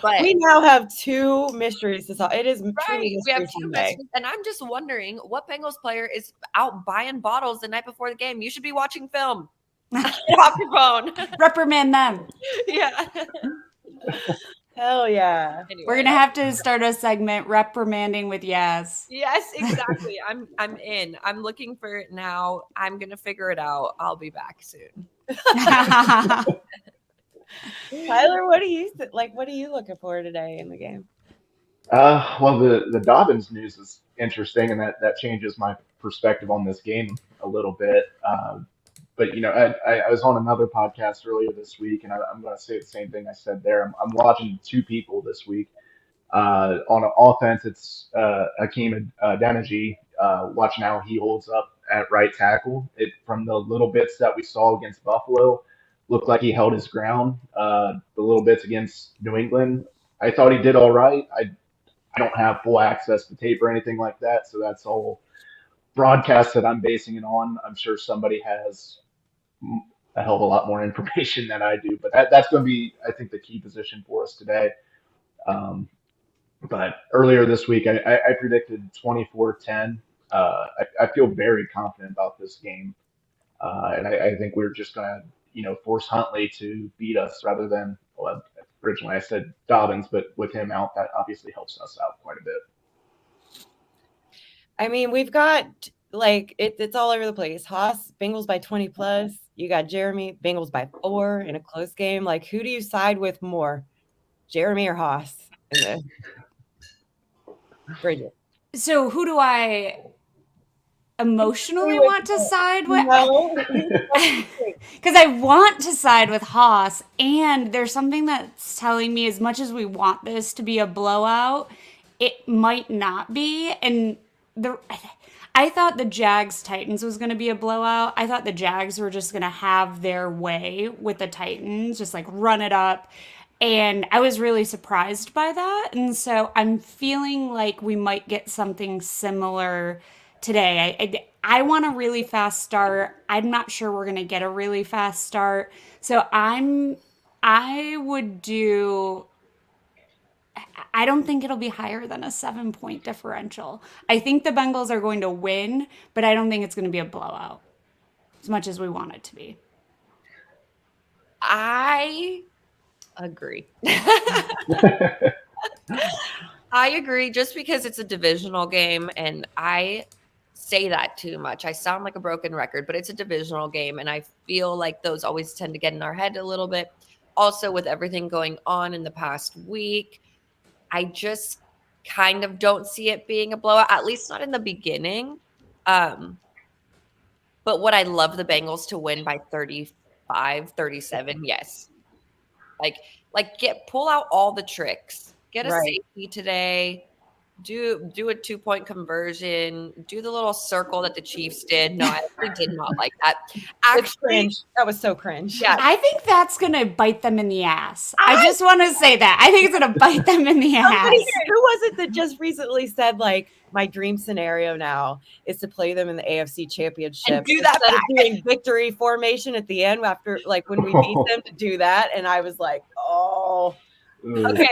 But we now have 2 mysteries to solve. It is right. We have 2 mysteries, and I'm just wondering what Bengals player is out buying bottles the night before the game. You should be watching film. Get off your phone. Reprimand them. Yeah. Hell yeah. Anyway. We're gonna have to start a segment reprimanding with Yaz. Yes, exactly. I'm in. I'm looking for it now. I'm gonna figure it out. I'll be back soon. Tyler, what are you looking for today in the game? Well, the Dobbins news is interesting, and that changes my perspective on this game a little bit. But I was on another podcast earlier this week, and I'm going to say the same thing I said there. I'm watching 2 people this week. On offense, it's Hakeem Adeniji. Watching how he holds up at right tackle. From the little bits that we saw against Buffalo, looked like he held his ground. The little bits against New England, I thought he did all right. I don't have full access to tape or anything like that, so that's all broadcast that I'm basing it on. I'm sure somebody has a hell of a lot more information than I do, but that's going to be, I think, the key position for us today. Um, but earlier this week, I predicted 24-10. I feel very confident about this game, and I think we're just going to, force Huntley to beat us rather than, well, originally I said Dobbins, but with him out, that obviously helps us out quite a bit. I mean, we've got it's all over the place. Haas, Bengals by 20 plus. You got Jeremy, Bengals by 4 in a close game. Like, who do you side with more, Jeremy or Haas? Bridget. So who do I emotionally want to side with? No. Because I want to side with Haas, and there's something that's telling me as much as we want this to be a blowout, it might not be. And I thought the Jags Titans was going to be a blowout. I thought the Jags were just going to have their way with the Titans, just like run it up. And I was really surprised by that. And so I'm feeling like we might get something similar today. I want a really fast start. I'm not sure we're going to get a really fast start. So I would do, I don't think it'll be higher than a 7-point differential. I think the Bengals are going to win, but I don't think it's going to be a blowout as much as we want it to be. I agree. I agree, just because it's a divisional game, and I say that too much. I sound like a broken record, but it's a divisional game, and I feel like those always tend to get in our head a little bit. Also, with everything going on in the past week, I just kind of don't see it being a blowout, at least not in the beginning. But would I love the Bengals to win by 35, 37? Yes. Pull out all the tricks. Get a safety today. Do a 2-point conversion. Do the little circle that the Chiefs did. No, I actually did not like that. Cringe. That was so cringe. Yeah, I think that's going to bite them in the ass. I just want to say that. I think it's going to bite them in the ass. Who was it that just recently said, like, my dream scenario now is to play them in the AFC Championship and do that instead of doing victory formation at the end after, like, when we beat them, to do that. And I was like, oh, okay.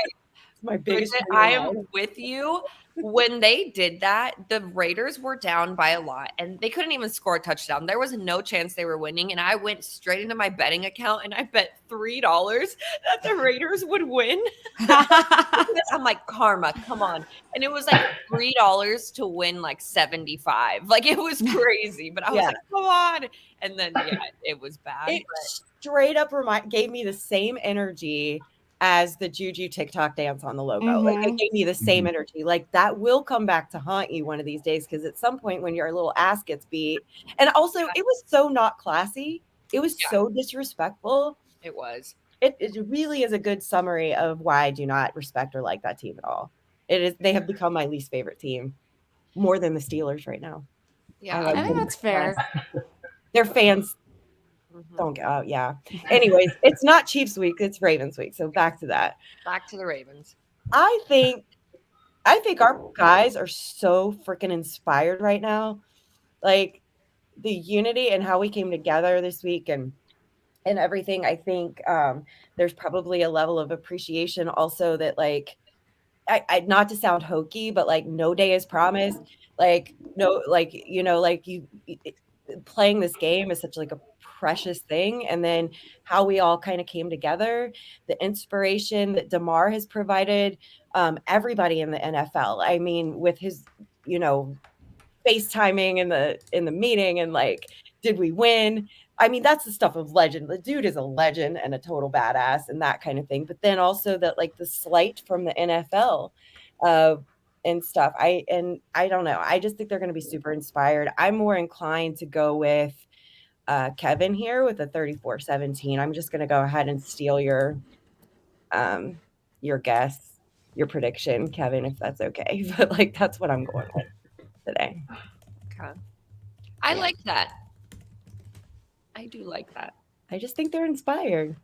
My biggest Bridget, I am with you. When they did that, the Raiders were down by a lot, and they couldn't even score a touchdown. There was no chance they were winning, and I went straight into my betting account, and I bet $3 that the Raiders would win. I'm like, karma, come on. And it was like $3 to win like 75. Like, it was crazy, but I was like, come on. And then, it was bad. It straight up gave me the same energy as the Juju TikTok dance on the logo. Mm-hmm. Like, it gave me the same energy. Like, that will come back to haunt you one of these days, because at some point when your little ass gets beat, and also it was so not classy. It was so disrespectful. It was. It really is a good summary of why I do not respect or like that team at all. They have become my least favorite team, more than the Steelers right now. Yeah, I think that's fair. Their fans don't go out. Yeah. Anyways, it's not Chiefs week, it's Ravens week. So back to that. Back to the Ravens. I think our guys are so freaking inspired right now. Like, the unity and how we came together this week and everything. I think there's probably a level of appreciation also that, like, I not to sound hokey, but like, no day is promised. Like, no, like, playing this game is such like a precious thing. And then how we all kind of came together, the inspiration that DeMar has provided everybody in the NFL. I mean, with his, FaceTiming in the meeting, and like, did we win? I mean, that's the stuff of legend. The dude is a legend and a total badass and that kind of thing. But then also that, like, the slight from the NFL and stuff. I don't know. I just think they're going to be super inspired. I'm more inclined to go with Kevin here with a 34-17. I'm just going to go ahead and steal your guess, your prediction, Kevin, if that's okay. But like, that's what I'm going with today. Okay. I like that. I do like that. I just think they're inspired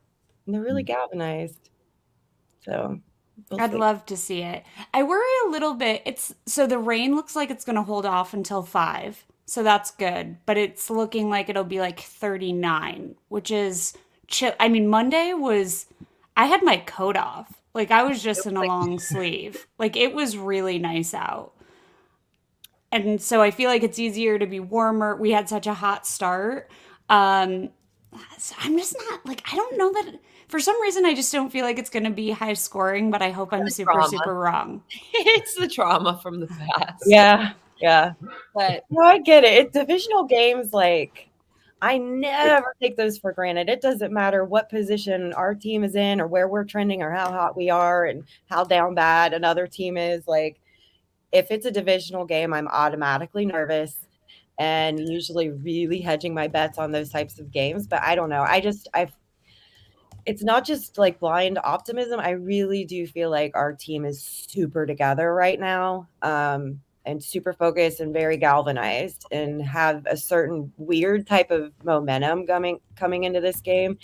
and they're really galvanized. So I'd love to see it. I worry a little bit. So the rain looks like it's going to hold off until 5. So that's good, but it's looking like it'll be like 39, which is chill. I mean, Monday was I had my coat off. Like I was just in a long sleeve. Like it was really nice out. And so I feel like it's easier to be warmer. We had such a hot start. So I'm just not like, I don't know that for some reason, I just don't feel like it's going to be high scoring, but I hope I'm super wrong. It's the trauma from the past. Yeah. Yeah. But no, I get it. It's divisional games. Like, I never take those for granted. It doesn't matter what position our team is in or where we're trending or how hot we are and how down bad another team is. Like, if it's a divisional game, I'm automatically nervous and usually really hedging my bets on those types of games. But I don't know. It's not just like blind optimism. I really do feel like our team is super together right now, and super focused and very galvanized and have a certain weird type of momentum coming into this game,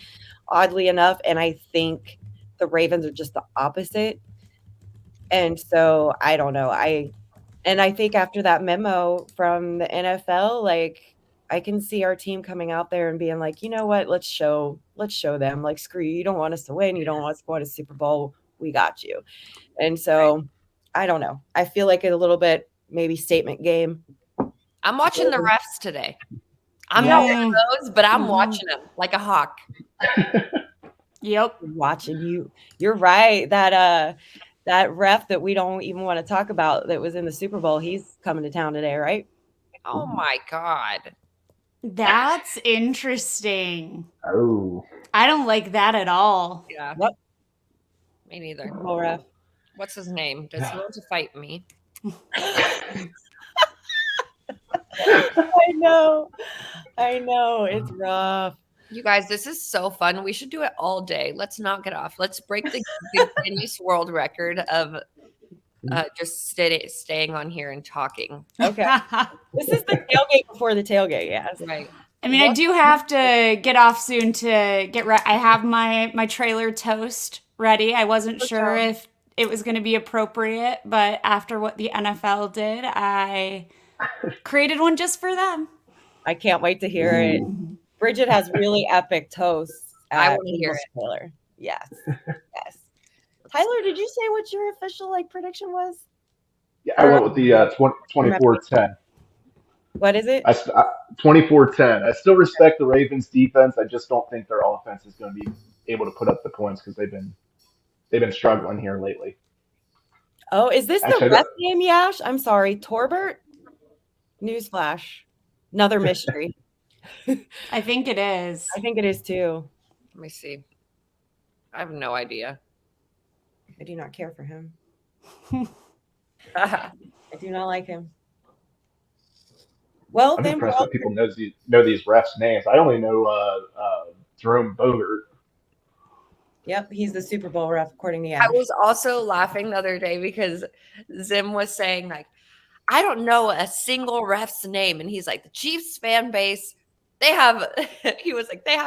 oddly enough. And I think the Ravens are just the opposite. And so I don't know. I think after that memo from the NFL, like I can see our team coming out there and being like, you know what, let's show them, like, screw you. You don't want us to win. You don't want us to go to Super Bowl. We got you. And so I don't know. I feel like a little bit maybe statement game. I'm watching the refs today. I'm not one of those, but I'm watching them like a hawk. Yep. Watching you. You're right. That ref that we don't even want to talk about that was in the Super Bowl, he's coming to town today, right? Oh my God. That's interesting. Oh. I don't like that at all. Yeah. Yep. Me neither. Bowl ref. What's his name? Does he want to fight me? I know. It's rough. You guys, this is so fun. We should do it all day. Let's not get off. Let's break the Guinness World Record of just staying on here and talking. Okay. This is the tailgate before the tailgate, yes. Right. I mean, I do have to get off soon to get ready. I have my trailer toast ready. I wasn't sure if it was going to be appropriate, but after what the NFL did, I created one just for them. I can't wait to hear it. Bridget has really epic toasts. I want to hear it. Taylor. Yes. Yes. Tyler, did you say what your official prediction was? Yeah, I went with the 24-10. What is it? 24-10. I still respect the Ravens defense. I just don't think their offense is going to be able to put up the points because they've been struggling here lately. Oh, is this the ref name, Yash? I'm sorry. Torbert? Newsflash. Another mystery. I think it is. I think it is too. Let me see. I have no idea. I do not care for him. I do not like him. Well, I'm impressed that people know these refs' names. I only know Jerome Bogert. Yep, he's the Super Bowl ref, according to Yash. I was also laughing the other day because Zim was saying, like, I don't know a single ref's name. And he's like, the Chiefs fan base, they have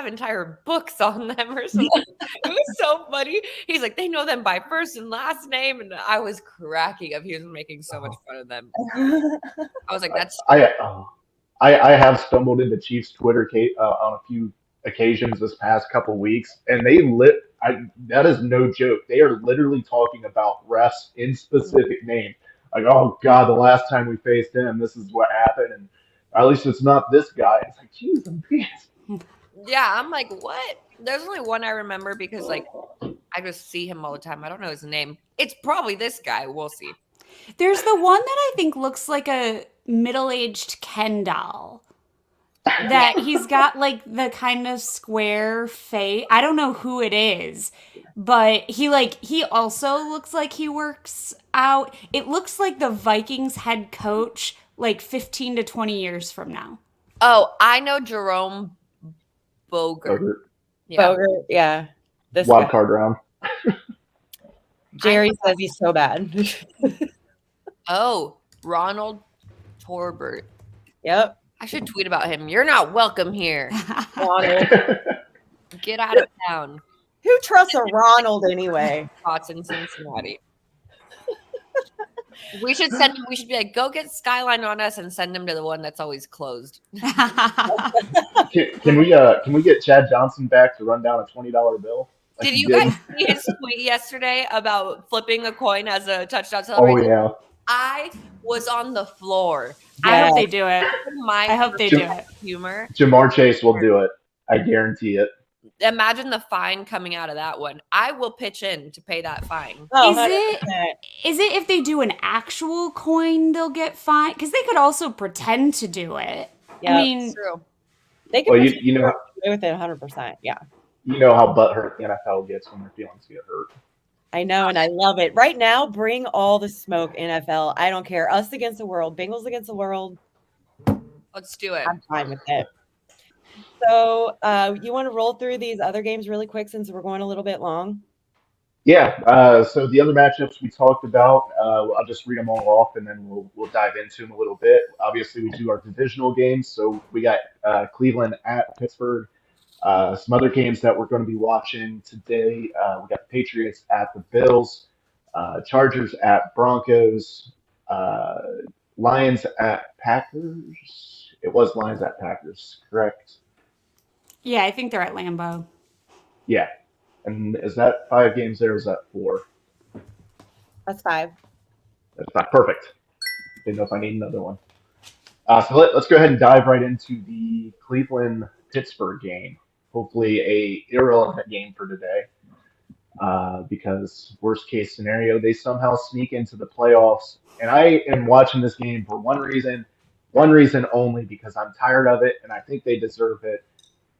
entire books on them or something. It was so funny. He's like, they know them by first and last name. And I was cracking up. He was making so much fun of them. I was like, that's. I have stumbled into Chiefs Twitter on a few occasions this past couple weeks, and that is no joke. They are literally talking about refs in specific names. Like, oh God, the last time we faced him, this is what happened, and at least it's not this guy. It's like, geez, I'm pissed. Yeah, I'm like, what? There's only one I remember because, like, I just see him all the time. I don't know his name. It's probably this guy. We'll see. There's the one that I think looks like a middle-aged Ken doll. That he's got like the kind of square face. I don't know who it is, but he also looks like he works out. It looks like the Vikings head coach like 15 to 20 years from now. Oh, I know Jerome Bogert. Yeah. Bogert, yeah. This wild card round. Jerry says he's so bad. Oh, Ronald Torbert. Yep. I should tweet about him. You're not welcome here. Ronald. Get out of town. Who trusts a Ronald anyway? Spots in Cincinnati. We should send him. We should be like, go get Skyline on us and send him to the one that's always closed. Can we get Chad Johnson back to run down a $20 bill? Like Did you guys see his tweet yesterday about flipping a coin as a touchdown celebration? Oh yeah. I was on the floor. I hope they do it. I hope they do it. Humor. Jamar Chase will do it. I guarantee it. Imagine the fine coming out of that one. I will pitch in to pay that fine. Oh, Is it if they do an actual coin they'll get fined? Because they could also pretend to do it. Yeah, I mean, True. they can Well, you know with it 100%. Yeah, you know how butthurt the NFL gets when their feelings get hurt. I know, and I love it. Right now, bring all the smoke, NFL. I don't care. Us against the world. Bengals against the world. Let's do it. I'm fine with it. So, you want to roll through these other games really quick since we're going a little bit long? Yeah. So the other matchups we talked about, I'll just read them all off, and then we'll dive into them a little bit. Obviously, we do our divisional games. So we got Cleveland at Pittsburgh. Some other games that we're going to be watching today. We got the Patriots at the Bills, Chargers at Broncos, Lions at Packers. It was Lions at Packers, correct? yeah, I think they're at Lambeau. Yeah. And is that 5 games there? Or is that 4? That's 5. That's 5. Perfect. Didn't know if I need another one. So let's go ahead and dive right into the Cleveland-Pittsburgh game. Hopefully a irrelevant game for today. Because worst case scenario, they somehow sneak into the playoffs. And I am watching this game for one reason only, because I'm tired of it and I think they deserve it.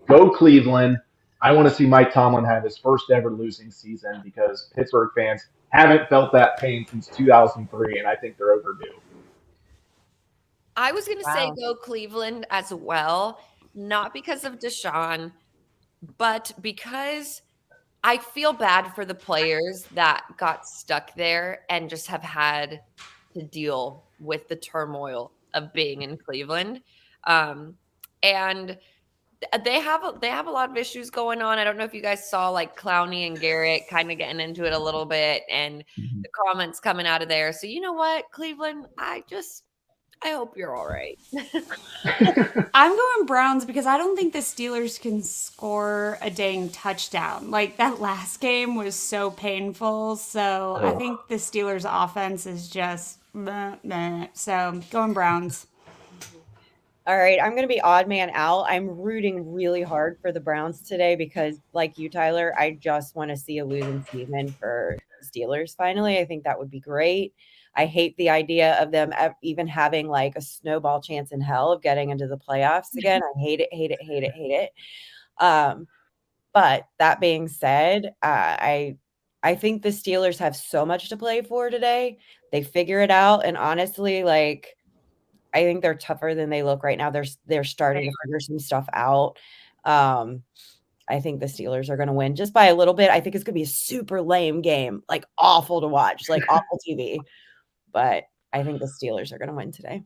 Go Cleveland. I want to see Mike Tomlin have his first ever losing season, because Pittsburgh fans haven't felt that pain since 2003, and I think they're overdue. I was going to say go Cleveland as well, not because of Deshaun, but because I feel bad for the players that got stuck there and just have had to deal with the turmoil of being in Cleveland. And they have a lot of issues going on. I don't know if you guys saw like Clowney and Garrett kind of getting into it a little bit, and the comments coming out of there. So you know what, Cleveland, I hope you're all right. I'm going Browns because I don't think the Steelers can score a dang touchdown. Like, that last game was so painful. So I think the Steelers offense is just meh. So going Browns. All right, I'm going to be odd man out. I'm rooting really hard for the Browns today because, like you, Tyler, I just want to see a losing season for the Steelers finally. I think that would be great. I hate the idea of them even having like a snowball chance in hell of getting into the playoffs again. I hate it. But that being said, I think the Steelers have so much to play for today. They figure it out, and honestly, like, I think they're tougher than they look right now. They're starting to figure some stuff out. I think the Steelers are going to win just by a little bit. I think it's going to be a super lame game, like awful to watch, like awful TV. But I think the Steelers are going to win today.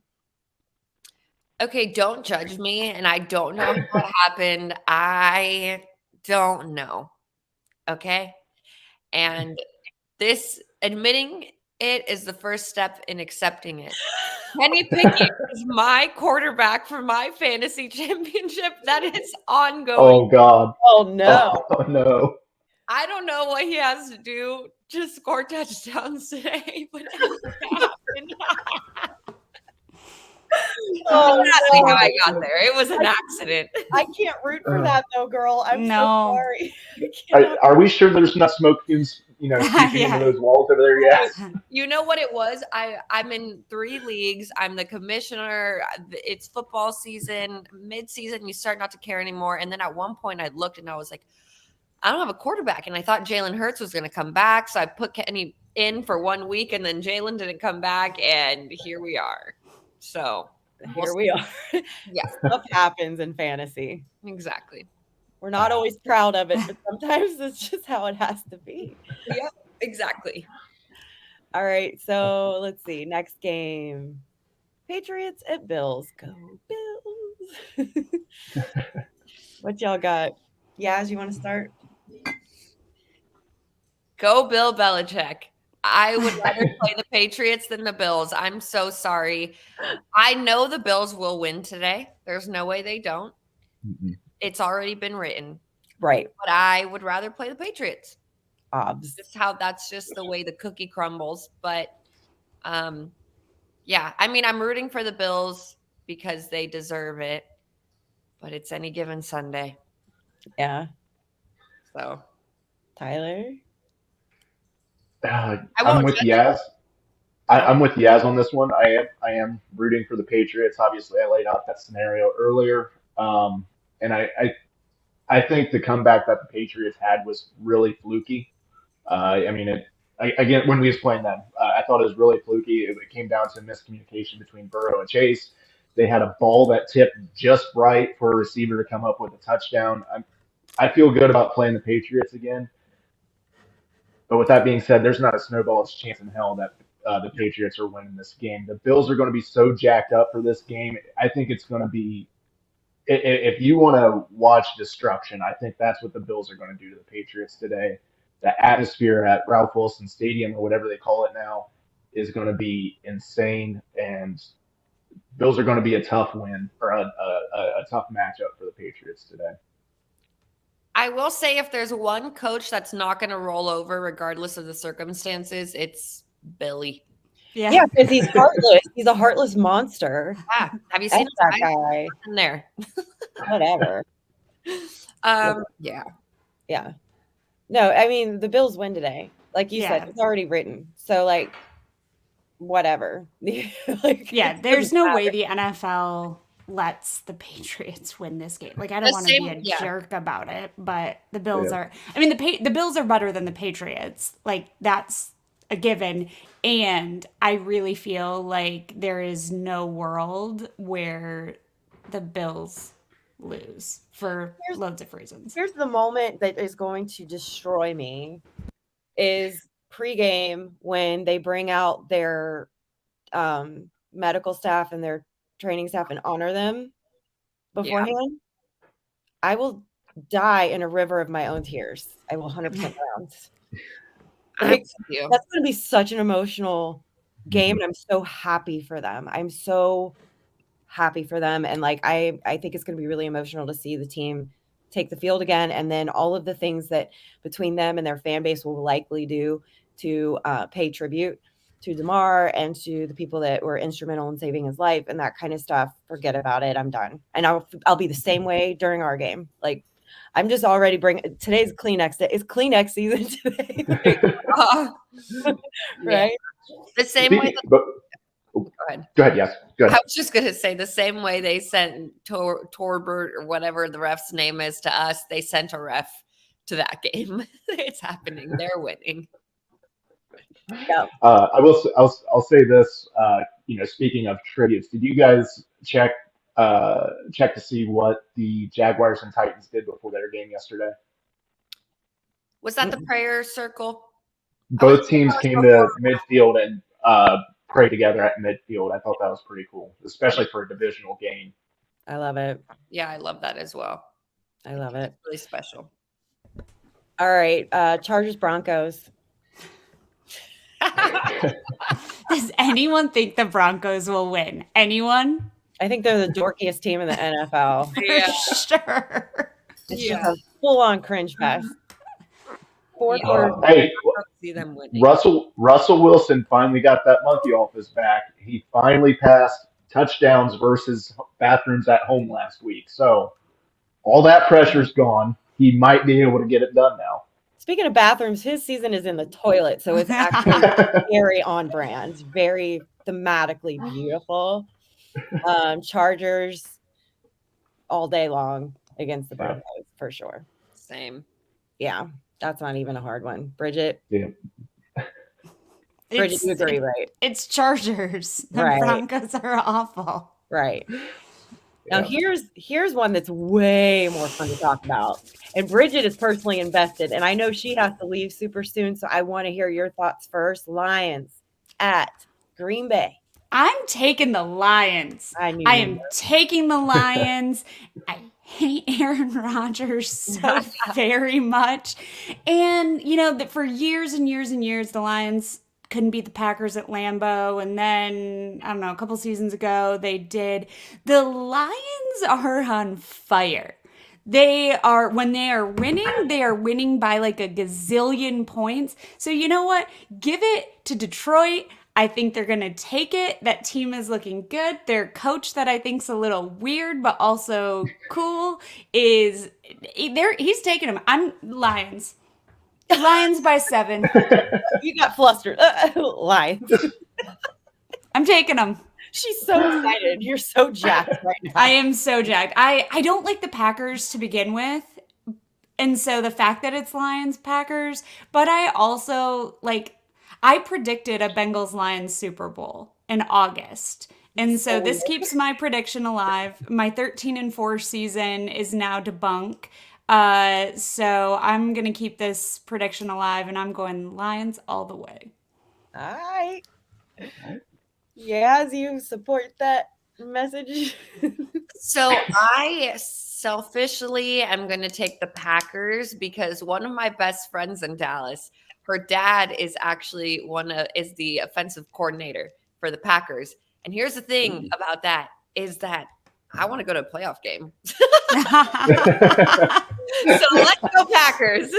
Okay, don't judge me. And I don't know what happened. I don't know. Okay. And this admitting it is the first step in accepting it. Kenny Pickett is my quarterback for my fantasy championship that is ongoing. Oh, God. Oh, no. Oh, no. I don't know what he has to do to score touchdowns today, but it happened. Oh, That's not how I got there. It was an accident. I can't root for that, though, girl. I'm No. so sorry. Are we sure there's not smoke fumes, seeping into those walls over there yet? You know what it was? I'm in 3 leagues. I'm the commissioner. It's football season, mid-season. You start not to care anymore. And then at one point I looked and I was like, I don't have a quarterback. And I thought Jalen Hurts was going to come back. So I put Kenny in for 1 week, and then Jalen didn't come back. And here we are. So here we are. Yeah. Stuff happens in fantasy. Exactly. We're not always proud of it, but sometimes it's just how it has to be. Yeah, exactly. All right. So let's see. Next game. Patriots at Bills. Go Bills. What y'all got? Yaz, you want to start? Go Bill Belichick. I would rather play the Patriots than the Bills. I'm so sorry. I know the Bills will win today. There's no way they don't. Mm-mm. It's already been written. Right. But I would rather play the Patriots. Obs. That's just the way the cookie crumbles. But yeah, I mean, I'm rooting for the Bills because they deserve it. But it's any given Sunday. Yeah. So Tyler? I'm with Yaz. I'm with Yaz on this one. I am rooting for the Patriots. Obviously, I laid out that scenario earlier, and I think the comeback that the Patriots had was really fluky. I mean, again, when we was playing them, I thought it was really fluky. It came down to miscommunication between Burrow and Chase. They had a ball that tipped just right for a receiver to come up with a touchdown. I feel good about playing the Patriots again. But with that being said, there's not a snowball's chance in hell that the Patriots are winning this game. The Bills are going to be so jacked up for this game. I think it's going to be, if you want to watch destruction, I think that's what the Bills are going to do to the Patriots today. The atmosphere at Ralph Wilson Stadium, or whatever they call it now, is going to be insane. And Bills are going to be a tough win, or a tough matchup for the Patriots today. I will say if there's one coach that's not going to roll over regardless of the circumstances, it's Billy. Yeah, because he's heartless. He's a heartless monster. Yeah. Have you seen that guy in there? Whatever. Yeah. Yeah. No, I mean, the Bills win today. Like you said, it's already written. So, like, whatever. There's no way the NFL lets the Patriots win this game. Like, I don't want to be a jerk about it, but the Bills are. I mean, the Bills are better than the Patriots. Like, that's a given. And I really feel like there is no world where the Bills lose for loads of reasons. Here's the moment that is going to destroy me is pregame when they bring out their medical staff and their training staff and honor them beforehand. Yeah. I will die in a river of my own tears. I will 100% drown. Like, that's going to be such an emotional game, and I'm so happy for them. I'm so happy for them, and like I think it's going to be really emotional to see the team take the field again, and then all of the things that between them and their fan base will likely do to pay tribute to DeMar and to the people that were instrumental in saving his life and that kind of stuff. Forget about it. I'm done. And I'll be the same way during our game. Like, I'm just already bringing today's Kleenex day. It's Kleenex season today. Right? The same way. Go ahead. Yes. Go ahead. I was just going to say the same way they sent Torbert or whatever the ref's name is to us, they sent a ref to that game. It's happening. They're winning. Yeah. I'll say this. Speaking of tributes, did you guys check to see what the Jaguars and Titans did before their game yesterday? Was that the prayer circle? Both teams came to midfield and pray together at midfield. I thought that was pretty cool, especially for a divisional game. I love it. Yeah, I love that as well. I love it. It's really special. All right, Chargers Broncos. Does anyone think the Broncos will win? Anyone? I think they're the dorkiest team in the NFL. For sure. It's just a full-on cringe fest. Hey, Russell Wilson finally got that monkey off his back. He finally passed touchdowns versus bathrooms at home last week. So all that pressure's gone. He might be able to get it done now. Speaking of bathrooms, his season is in the toilet, so it's actually very on brand, very thematically beautiful. Chargers all day long against the Broncos, for sure. Same. Yeah, that's not even a hard one. Bridget? Yeah. Bridget, you agree, right? It's Chargers. The Broncos are awful. Right. Now, here's one that's way more fun to talk about. And Bridget is personally invested, and I know she has to leave super soon, so I want to hear your thoughts first. Lions at Green Bay. I'm taking the Lions. I am taking the Lions. I hate Aaron Rodgers so very much. And, for years and years and years, the Lions couldn't beat the Packers at Lambeau. And then, I don't know, a couple seasons ago, they did. The Lions are on fire. When they are winning by like a gazillion points. So you know what? Give it to Detroit. I think they're going to take it. That team is looking good. Their coach, that I think's a little weird but also cool, he's taking them. I'm Lions. Lions by 7. You got flustered. Lions. I'm taking them. She's so excited. You're so jacked right now. I am so jacked. I don't like the Packers to begin with. And so the fact that it's Lions Packers, but I also I predicted a Bengals Lions Super Bowl in August. And so this keeps my prediction alive. My 13-4 season is now debunked. So I'm going to keep this prediction alive, and I'm going Lions all the way. All right. Yes, you support that message. So I selfishly am going to take the Packers because one of my best friends in Dallas, her dad is actually is the offensive coordinator for the Packers. And here's the thing about that is that I want to go to a playoff game. So let's go Packers.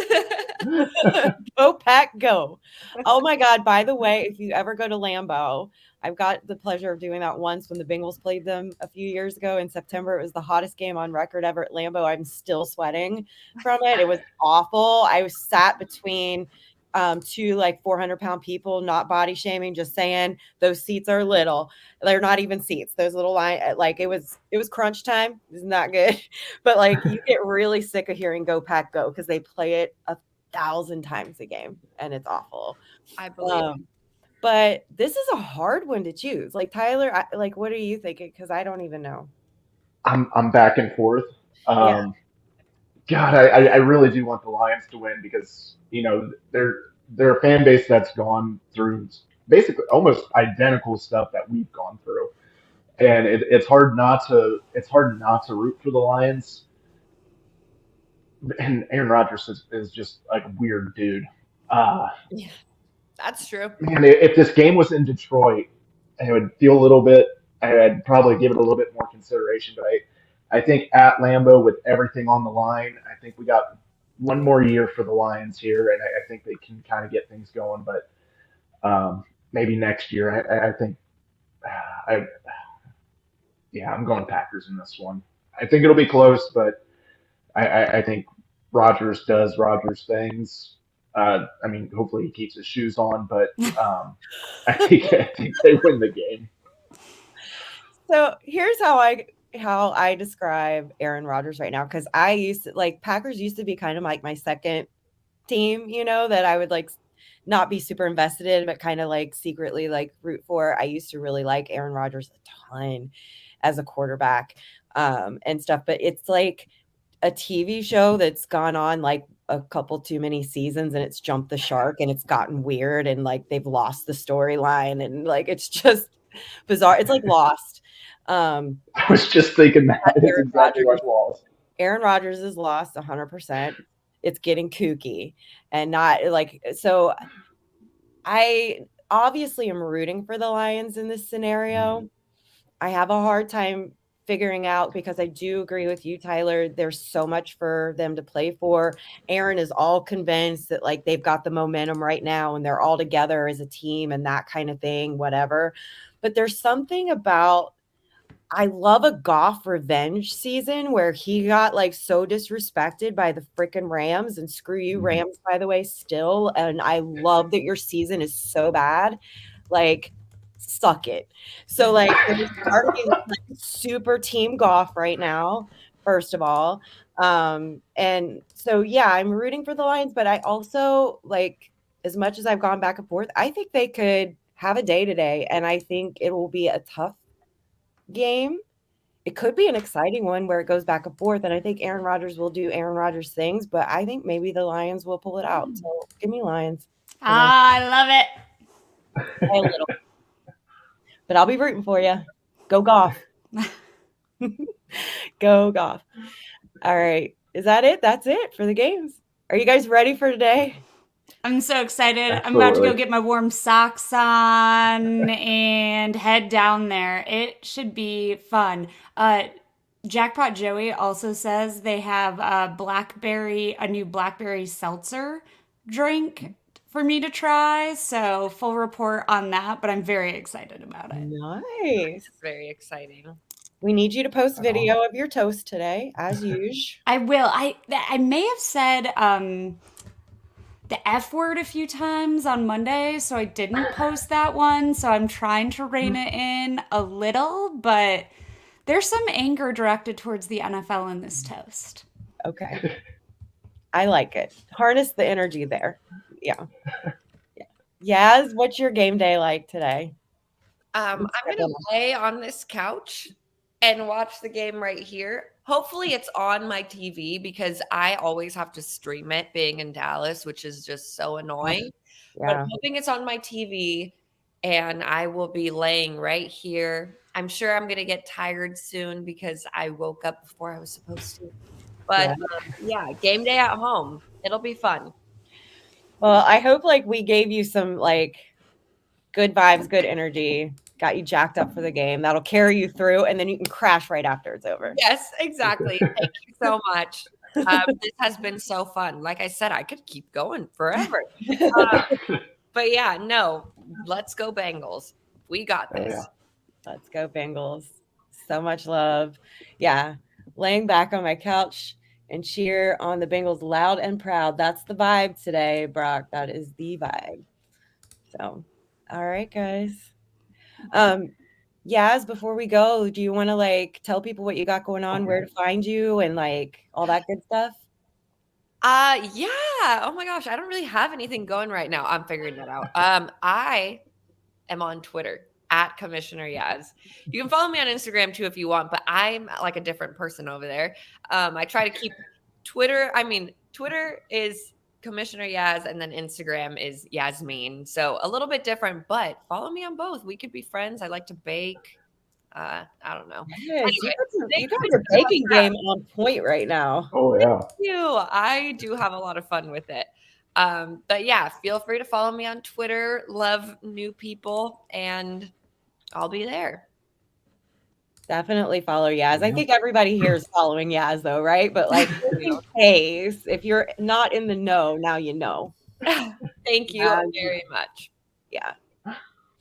Go Pack, go. Oh my God. By the way, if you ever go to Lambeau, I've got the pleasure of doing that once when the Bengals played them a few years ago in September. It was the hottest game on record ever at Lambeau. I'm still sweating from it. It was awful. I was sat between two 400-pound people, not body shaming, just saying those seats are little. They're not even seats. Those little line, it was crunch time. It's not good. But you get really sick of hearing "Go Pack Go" because they play it 1,000 times a game and it's awful. I believe. But this is a hard one to choose. Tyler, what are you thinking? Because I don't even know. I'm back and forth. Yeah. God, I really do want the Lions to win because they're a fan base that's gone through basically almost identical stuff that we've gone through, and it's hard not to root for the Lions. And Aaron Rodgers is just like a weird dude. Yeah, that's true. Man, if this game was in Detroit, I would feel a little bit. I'd probably give it a little bit more consideration, but I think at Lambeau with everything on the line, I think we got one more year for the Lions here, and I think they can kind of get things going. But maybe next year, I think, I'm going Packers in this one. I think it'll be close, but I think Rodgers does Rodgers things. Hopefully he keeps his shoes on, but I think they win the game. So here's how I describe Aaron Rodgers right now, because I used to Packers used to be kind of like my second team, that I would not be super invested in, but kind of secretly root for. I used to really like Aaron Rodgers a ton as a quarterback and stuff, but it's like a TV show that's gone on a couple too many seasons and it's jumped the shark and it's gotten weird and they've lost the storyline and it's just bizarre. It's like Lost. I was just thinking that. It's exactly like Lost. Aaron Rodgers is lost 100%. It's getting kooky and not so I obviously am rooting for the Lions in this scenario. I have a hard time figuring out, because I do agree with you, Tyler, there's so much for them to play for. Aaron is all convinced that they've got the momentum right now and they're all together as a team and that kind of thing, whatever. But there's something about, I love a Goff revenge season where he got so disrespected by the freaking Rams, and screw you Rams, by the way, still. And I love that your season is so bad. Suck it. So we're starting super team Goff right now, first of all. And so I'm rooting for the Lions, but I also as much as I've gone back and forth, I think they could have a day today, and I think it will be a tough game. It could be an exciting one where it goes back and forth, and I think Aaron Rodgers will do Aaron Rodgers things, but I think maybe the Lions will pull it out. So give me Lions. I love it. A little. But I'll be rooting for you. Go Goff. Go Goff. All right. Is that it? That's it for the games. Are you guys ready for today? I'm so excited. I'm about to go Absolutely. get my warm socks on and head down there. It should be fun. Jackpot Joey also says they have a new blackberry seltzer drink for me to try. So full report on that, but I'm very excited about it. Nice. Very exciting. We need you to post video of your toast today, as usual. I will. I may have said the F word a few times on Monday, so I didn't post that one. So I'm trying to rein it in a little, but there's some anger directed towards the NFL in this toast. Okay. I like it. Harness the energy there. Yeah. Yaz, what's your game day like today? I'm gonna lay on this couch and watch the game right here. Hopefully it's on my TV because I always have to stream it being in Dallas, which is just so annoying. But I'm hoping it's on my TV and I will be laying right here. I'm sure I'm gonna get tired soon because I woke up before I was supposed to. But yeah, game day at home. It'll be fun. Well, I hope like we gave you some like good vibes, good energy, got you jacked up for the game. That'll carry you through, and then you can crash right after it's over. Yes, exactly. Thank you so much. This has been so fun. Like I said, I could keep going forever. But yeah, no, let's go Bengals. We got this. Yeah. Let's go Bengals. So much love. Yeah. Laying back on my couch and cheer on the Bengals loud and proud. That's the vibe today, Brock. That is the vibe. So, all right, guys. Yaz, before we go, do you want to like tell people what you got going on, where to find you, and like all that good stuff? Yeah. Oh my gosh, I don't really have anything going right now. I'm figuring that out. I am on Twitter at Commissioner Yaz. You can follow me on Instagram too if you want, but I'm like a different person over there. I try to keep Twitter is Commissioner Yaz, and then Instagram is Yasmin. So a little bit different, but follow me on both. We could be friends. I like to bake. I don't know. Yes, Anyway, you got your baking game on point right now. Oh yeah. Thank you. I do have a lot of fun with it. But yeah, feel free to follow me on Twitter. Love new people, and I'll be there. Definitely follow Yaz. I think everybody here is following Yaz though, right? But like in case, if you're not in the know, now you know. Thank you very much. Yeah.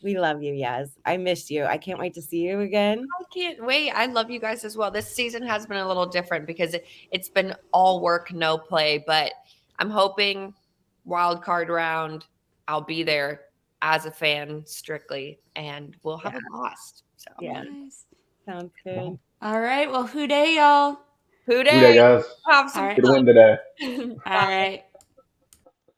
We love you, Yaz. I missed you. I can't wait to see you again. I can't wait. I love you guys as well. This season has been a little different because it's been all work, no play. But I'm hoping wild card round, I'll be there as a fan strictly, and we'll have a blast. So Yeah. Nice. Sounds good. All right. Well, who day, y'all? Who Good day, day? guys. Have some All right. Good win today. All right.